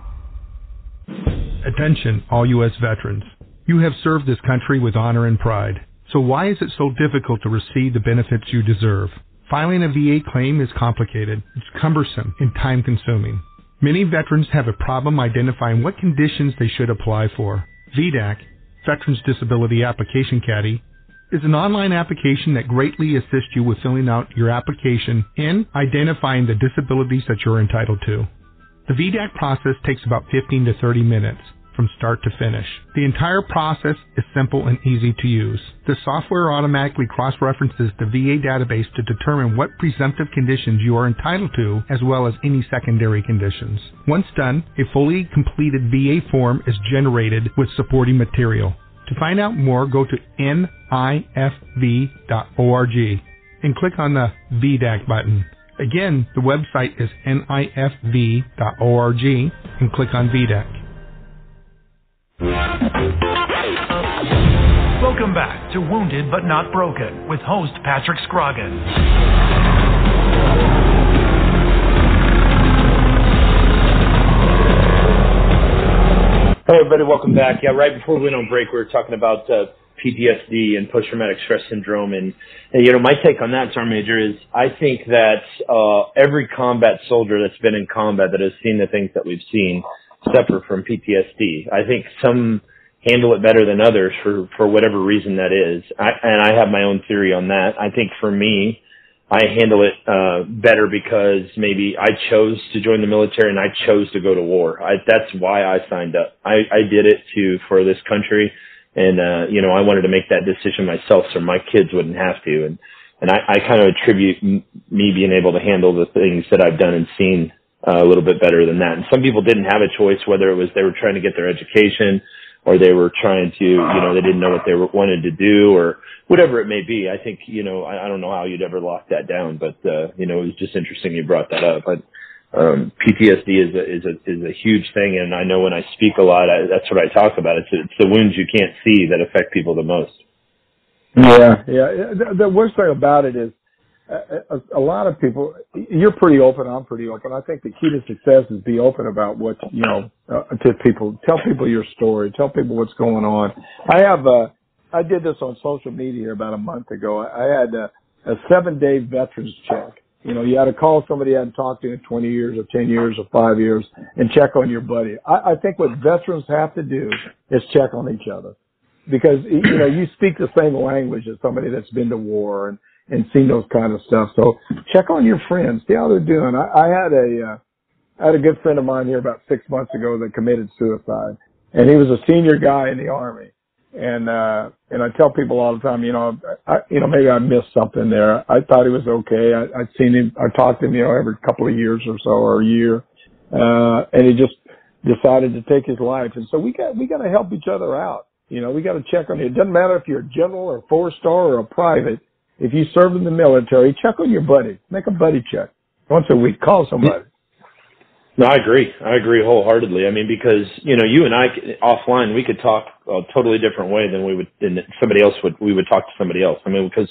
Attention, all U.S. veterans. You have served this country with honor and pride. So why is it so difficult to receive the benefits you deserve? Filing a VA claim is complicated, it's cumbersome, and time-consuming. Many veterans have a problem identifying what conditions they should apply for. VDAC, Veterans Disability Application Caddy, is an online application that greatly assists you with filling out your application and identifying the disabilities that you're entitled to. The VDAC process takes about 15 to 30 minutes. From start to finish. The entire process is simple and easy to use. The software automatically cross-references the VA database to determine what presumptive conditions you are entitled to, as well as any secondary conditions. Once done, a fully completed VA form is generated with supporting material. To find out more, go to nifv.org and click on the VDAC button. Again, the website is nifv.org and click on VDAC. Welcome back to Wounded But Not Broken with host Patrick Scroggin. Hello, everybody. Welcome back. Yeah, right before we went on break, we were talking about PTSD and post-traumatic stress syndrome. And my take on that, Sergeant Major, is I think that every combat soldier that's been in combat that has seen the things that we've seen suffer from PTSD. I think some handle it better than others for whatever reason that is. And I have my own theory on that. I think for me, I handle it better because maybe I chose to join the military and I chose to go to war. That's why I signed up. I did it for this country, and I wanted to make that decision myself so my kids wouldn't have to. And I kind of attribute me being able to handle the things that I've done and seen a little bit better than that. And some people didn't have a choice, whether it was they were trying to get their education or they were trying to, they didn't know what they wanted to do or whatever it may be. I think, I don't know how you'd ever lock that down, but, it was just interesting you brought that up. But PTSD is a huge thing. And I know when I speak a lot, that's what I talk about. It's the wounds you can't see that affect people the most. Yeah. The worst thing about it is, a lot of people, you're pretty open, I'm pretty open. I think the key to success is be open about what, to people. Tell people your story. Tell people what's going on. I did this on social media about a month ago. I had a 7-day veterans check. You had to call somebody you hadn't talked to in 20 years or 10 years or 5 years and check on your buddy. I think what veterans have to do is check on each other because, you speak the same language as somebody that's been to war and seen those kind of stuff. So check on your friends, see how they're doing. I had a good friend of mine here about 6 months ago that committed suicide, and he was a senior guy in the Army. And I tell people all the time, maybe I missed something there. I thought he was okay. I'd seen him, I talked to him, every couple of years or so, or a year. And he just decided to take his life. And so we got to help each other out. We got to check on you. It doesn't matter if you're a general or a 4-star or a private. If you serve in the military, check on your buddy. Make a buddy check once a week. Call somebody. No, I agree. I agree wholeheartedly. I mean, because, you and I offline, we could talk a totally different way than we would talk to somebody else. I mean, because,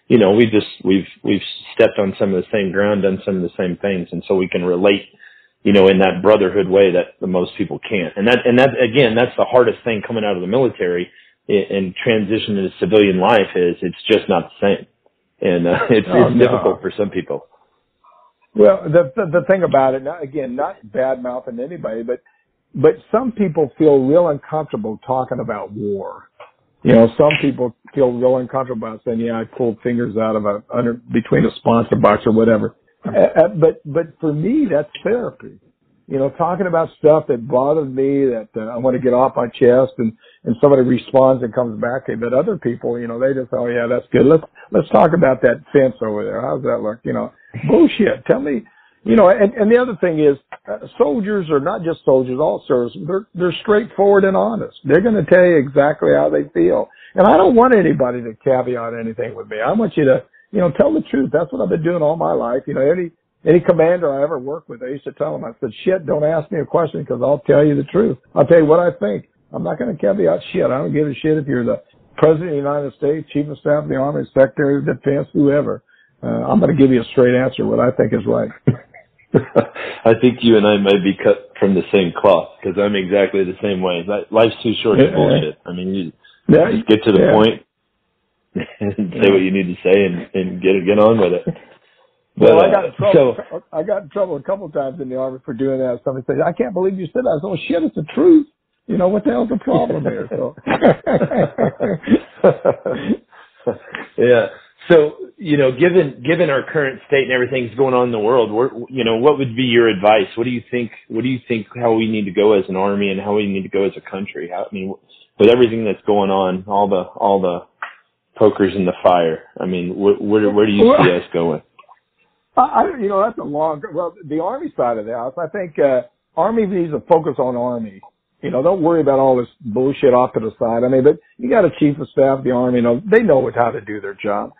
we've stepped on some of the same ground, done some of the same things. And so we can relate, in that brotherhood way that the most people can't. And that, again, that's the hardest thing coming out of the military and transition into civilian life is it's just not the same. And, it's difficult for some people. Well, the thing about it, not bad mouthing anybody, but some people feel real uncomfortable talking about war. Some people feel real uncomfortable about saying, I pulled fingers out of between a sponsor box or whatever. But for me, that's therapy. Talking about stuff that bothers me that I want to get off my chest and somebody responds and comes back. But other people, they just, oh yeah, that's good. Let's talk about that fence over there. How's that look? Bullshit. Tell me, and the other thing is soldiers are not just soldiers, all service. They're straightforward and honest. They're going to tell you exactly how they feel. And I don't want anybody to caveat anything with me. I want you to, tell the truth. That's what I've been doing all my life. Any commander I ever worked with, I used to tell them, I said, shit, don't ask me a question because I'll tell you the truth. I'll tell you what I think. I'm not going to caveat shit. I don't give a shit if you're the President of the United States, Chief of Staff of the Army, Secretary of Defense, whoever. I'm going to give you a straight answer, what I think is right. I think you and I might be cut from the same cloth because I'm exactly the same way. Life's too short to bullshit. I mean, you just get to the point and say what you need to say and get on with it. But, well, I got in trouble a couple of times in the Army for doing that. Somebody said, I can't believe you said that. I said, oh, shit, it's the truth. What the hell's the problem here? So. Yeah. So, given our current state and everything's going on in the world, what would be your advice? What do you think how we need to go as an Army and how we need to go as a country? With everything that's going on, all the pokers in the fire, where do you see us going? That's the Army side of the house. I think, Army needs to focus on Army. Don't worry about all this bullshit off to the side. But you got a Chief of Staff of the Army, they know how to do their job.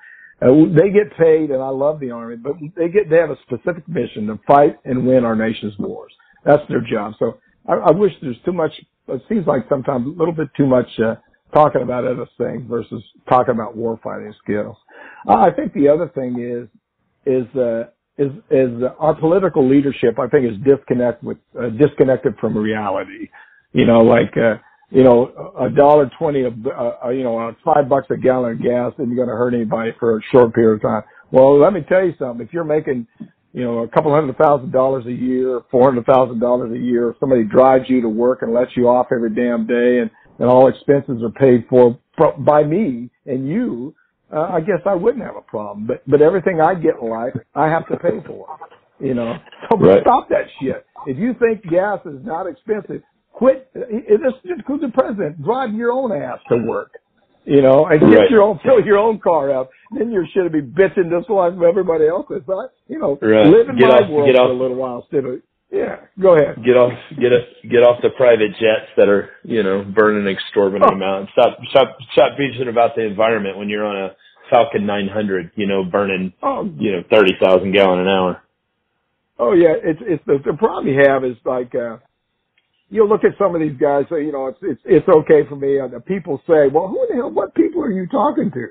They get paid, and I love the Army, but they have a specific mission to fight and win our nation's wars. That's their job. So I wish there's too much, it seems like sometimes a little bit too much, talking about other things versus talking about warfighting skills. I think the other thing is our political leadership, I think, is disconnected from reality. $1.20 $5 a gallon of gas isn't going to hurt anybody for a short period of time. Well, let me tell you something. If you're making, a couple $100,000 a year, $400,000 a year, somebody drives you to work and lets you off every damn day and all expenses are paid for by me and you, I guess I wouldn't have a problem. But everything I get in life, I have to pay for. So right. Stop that shit. If you think gas is not expensive, quit. This is the president. Drive your own ass to work, and get fill your own car up. Then you should be bitching just like everybody else is. Live in my world for a little while instead of. Yeah, go ahead. Get off the private jets that are burning exorbitant amounts. Stop bitching about the environment when you're on a Falcon 900, burning 30,000 gallon an hour. Oh yeah, it's the problem you have is like. You look at some of these guys, say, it's okay for me. And the people say, well, who the hell, what people are you talking to?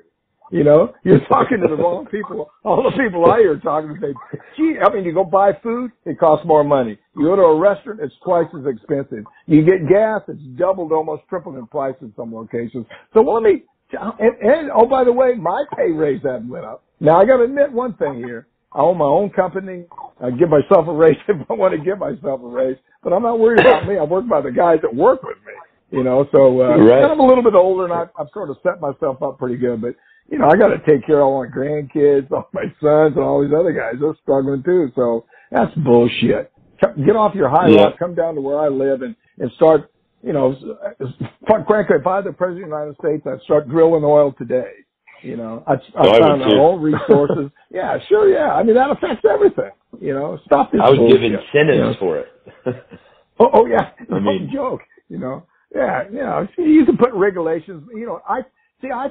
You know, you're talking to the wrong people. All the people I hear talking to say, gee, I mean, you go buy food, it costs more money. You go to a restaurant, it's twice as expensive. You get gas, it's doubled, almost tripled in price in some locations. So let me, and oh, by the way, my pay raise hasn't went up. Now, I got to admit one thing here. I own my own company. I give myself a raise if I want to give myself a raise. But I'm not worried about me. I work by the guys that work with me. You know, so right. I'm a little bit older, and I've sort of set myself up pretty good. But, you know, I got to take care of all my grandkids, all my sons, and all these other guys. They're struggling, too. So that's bullshit. Get off your high rock, come down to where I live, and start, you know, frankly, if I was the President of the United States, I'd start drilling oil today. You know, I found our own resources. Yeah, sure, yeah. I mean, that affects everything. You know, stop this I would bullshit, give incentives for it. oh, yeah. I mean, no joke, you know. Yeah, you know, you can put regulations. You know, I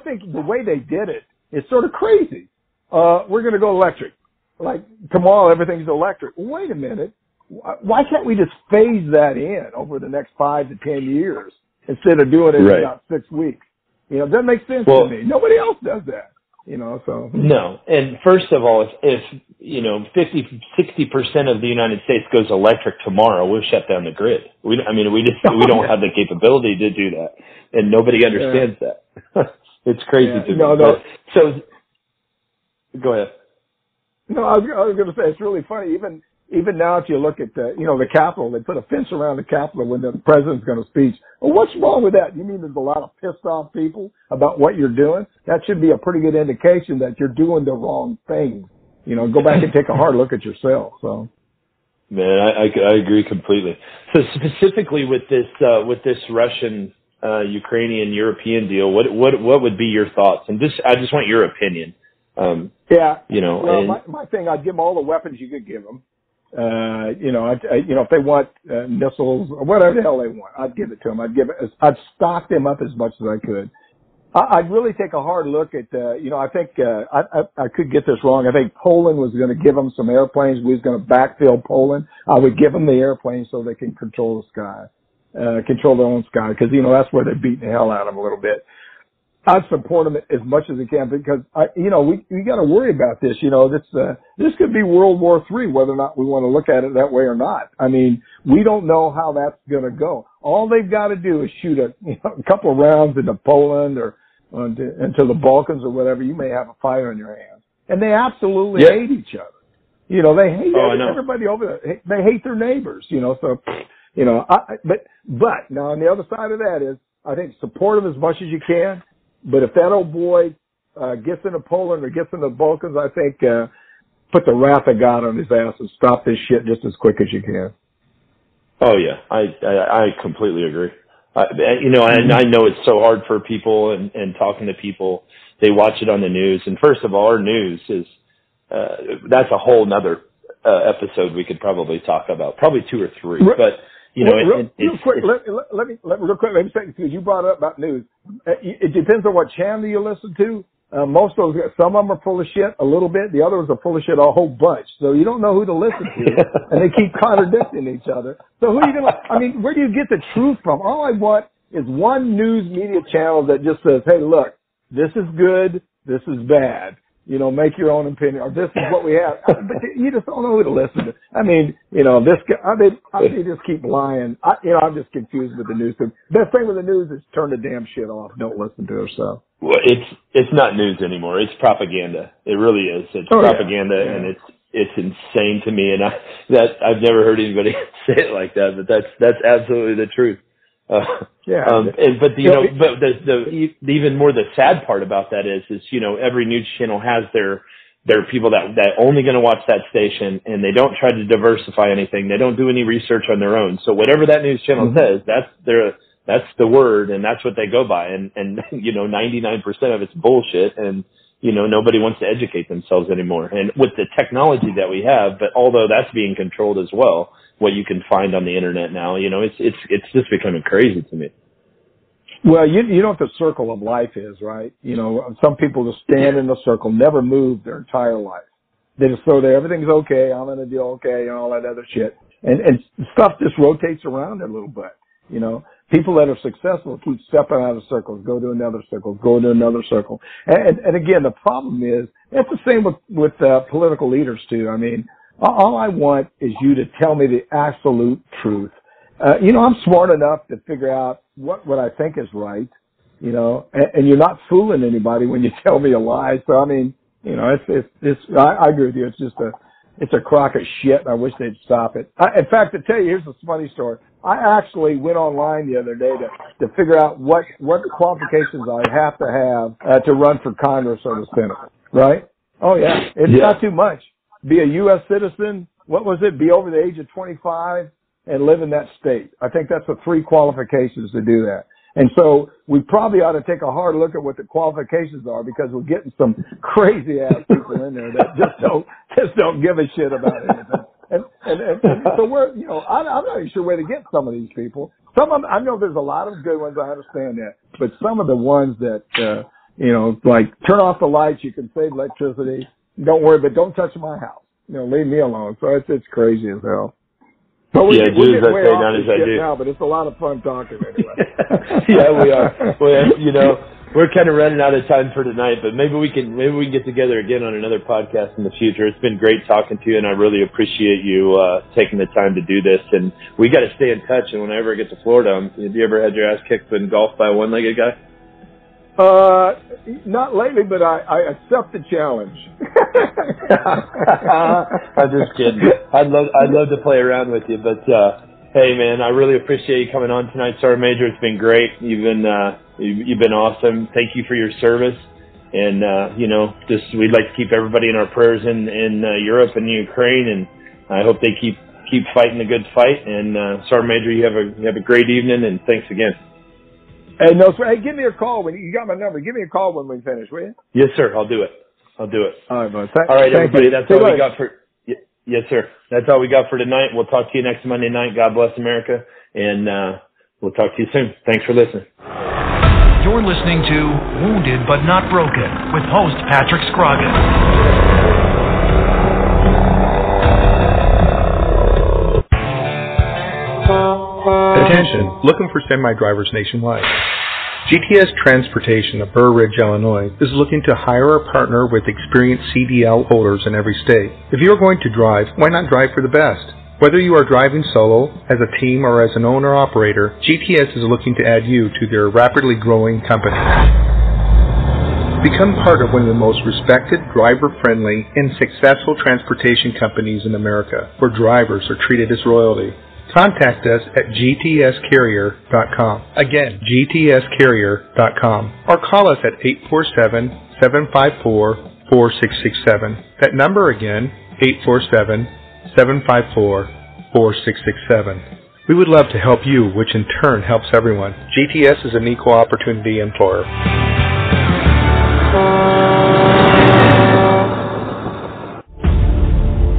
think the way they did it is sort of crazy. We're going to go electric. Like, tomorrow everything's electric. Wait a minute. Why can't we just phase that in over the next 5 to 10 years instead of doing it in about 6 weeks? You know, that makes sense to me. Nobody else does that, you know, so. No. And first of all, if you know, 60% of the United States goes electric tomorrow, we'll shut down the grid. We don't have the capability to do that. And nobody understands that. It's crazy to me. No. So, go ahead. No, I was going to say, it's really funny. Even now, if you look at the Capitol, they put a fence around the Capitol when the president's going to speech. Well, what's wrong with that? You mean there's a lot of pissed off people about what you're doing? That should be a pretty good indication that you're doing the wrong thing. You know, go back and take a hard look at yourself. So, man, I agree completely. So specifically with this Russian, Ukrainian, European deal, what would be your thoughts? And I just want your opinion. You know, well, my thing, I'd give them all the weapons you could give them. You know, if they want missiles or whatever the hell they want, I'd give it to them. I'd stock them up as much as I could. I'd really take a hard look at, you know, I think, I could get this wrong. I think Poland was going to give them some airplanes. We was going to backfill Poland. I would give them the airplanes so they can control the sky, control their own sky. Cause, you know, that's where they're beating the hell out of them a little bit. I'd support them as much as I can because, you know, we got to worry about this. You know, this could be World War III, whether or not we want to look at it that way or not. I mean, we don't know how that's going to go. All they've got to do is shoot a couple of rounds into Poland or into the Balkans or whatever. You may have a fire in your hands. And they absolutely hate each other. You know, they hate everybody over there. They hate their neighbors, you know, so, you know, but now on the other side of that is, I think support them as much as you can. But if that old boy gets into Poland or gets into the Balkans, I think put the wrath of God on his ass and stop this shit just as quick as you can. Oh yeah, I completely agree. You know, and I know it's so hard for people and talking to people. They watch it on the news, and first of all, our news is that's a whole nother episode we could probably talk about, probably 2 or 3. But you know, real quick, let me say, because you brought up about news. It depends on what channel you listen to. Most of them, some of them are full of shit a little bit. The others are full of shit a whole bunch. So you don't know who to listen to, and they keep contradicting each other. So who are you gonna? I mean, where do you get the truth from? All I want is one news media channel that just says, "Hey, look, this is good, this is bad. You know, make your own opinion, or this is what we have." But you just don't know who to listen to. I mean, you know, they just keep lying. I'm just confused with the news. The best thing with the news is turn the damn shit off. Don't listen to it. So. Well, it's not news anymore. It's propaganda. It really is. It's propaganda, and it's insane to me. And I've never heard anybody say it like that, but that's absolutely the truth. But the even more the sad part about that is you know, every news channel has their people that only going to watch that station, and they don't try to diversify anything. They don't do any research on their own. So whatever that news channel says, that's the word, and that's what they go by. And you know, 99% of it's bullshit, and you know, nobody wants to educate themselves anymore. And with the technology that we have, but although that's being controlled as well, what you can find on the internet now, you know, it's just becoming crazy to me. Well, you know what the circle of life is, right? You know, some people just stand in the circle, never move their entire life. They just throw there, everything's okay, I'm gonna do okay, and all that other shit. And stuff just rotates around a little bit, you know. People that are successful keep stepping out of circles, go to another circle, go to another circle. And again, the problem is, it's the same with political leaders too. I mean, all I want is you to tell me the absolute truth. I'm smart enough to figure out what I think is right, and you're not fooling anybody when you tell me a lie. So, I mean, I agree with you. It's a crock of shit, and I wish they'd stop it. In fact, to tell you, here's a funny story. I actually went online the other day to figure out what qualifications I have to run for Congress or the Senate, right? Oh, yeah. It's not too much. Be a U.S. citizen. What was it? Be over the age of 25 and live in that state. I think that's the 3 qualifications to do that. And so we probably ought to take a hard look at what the qualifications are, because we're getting some crazy ass people in there that just don't give a shit about anything. And so I'm not even sure where to get some of these people. Some of them, I know there's a lot of good ones. I understand that, but some of the ones that like turn off the lights, you can save electricity. Don't worry, but don't touch my house. Leave me alone. So it's crazy as hell. But we're getting way off the shit now, but it's a lot of fun talking anyway. Yeah, we are. Well, we're kind of running out of time for tonight, but maybe we can get together again on another podcast in the future. It's been great talking to you, and I really appreciate you taking the time to do this. And we got to stay in touch. And whenever I get to Florida, have you ever had your ass kicked in golf by a one-legged guy? Not lately, but I accept the challenge. I'm just kidding. I'd love to play around with you, but hey, man, I really appreciate you coming on tonight, Sergeant Major. It's been great. You've been awesome. Thank you for your service, and we'd like to keep everybody in our prayers in Europe and Ukraine, and I hope they keep fighting the good fight. And Sergeant Major, you have a great evening, and thanks again. Hey, give me a call when you got my number. Give me a call when we finish, will you? Yes, sir. I'll do it. All right, bud. All right, everybody. That's all we got for. Yes, sir. That's all we got for tonight. We'll talk to you next Monday night. God bless America, and we'll talk to you soon. Thanks for listening. You're listening to Wounded But Not Broken with host Patrick Scroggins. Attention, looking for semi-drivers nationwide. GTS Transportation of Burr Ridge, Illinois is looking to hire or partner with experienced CDL holders in every state. If you are going to drive, why not drive for the best? Whether you are driving solo, as a team, or as an owner-operator, GTS is looking to add you to their rapidly growing company. Become part of one of the most respected, driver-friendly, and successful transportation companies in America, where drivers are treated as royalty. Contact us at gtscarrier.com. Again, gtscarrier.com. Or call us at 847-754-4667. That number again, 847-754-4667. We would love to help you, which in turn helps everyone. GTS is an equal opportunity employer.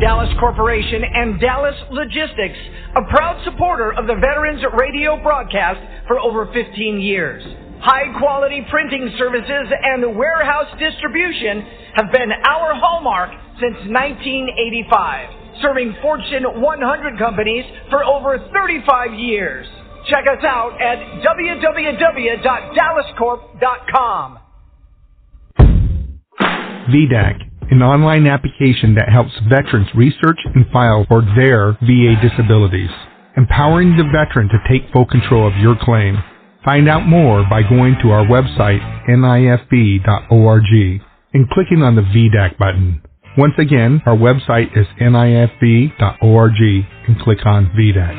Dallas Corporation and Dallas Logistics, a proud supporter of the Veterans Radio broadcast for over 15 years. High-quality printing services and warehouse distribution have been our hallmark since 1985, serving Fortune 100 companies for over 35 years. Check us out at www.dallascorp.com. VDAC, an online application that helps veterans research and file for their VA disabilities, empowering the veteran to take full control of your claim. Find out more by going to our website, nifb.org, and clicking on the VDAC button. Once again, our website is nifb.org, and click on VDAC.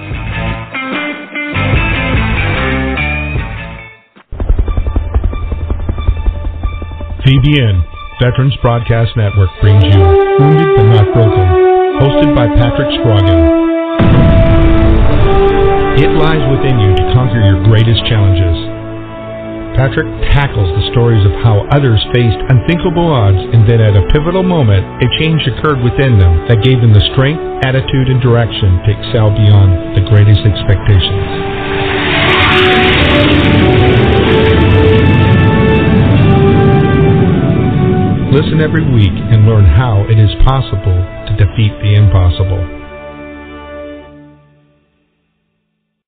VBN, Veterans Broadcast Network, brings you Wounded But Not Broken, hosted by Patrick Scroggins. It lies within you to conquer your greatest challenges. Patrick tackles the stories of how others faced unthinkable odds, and then at a pivotal moment, a change occurred within them that gave them the strength, attitude, and direction to excel beyond the greatest expectations. Listen every week and learn how it is possible to defeat the impossible.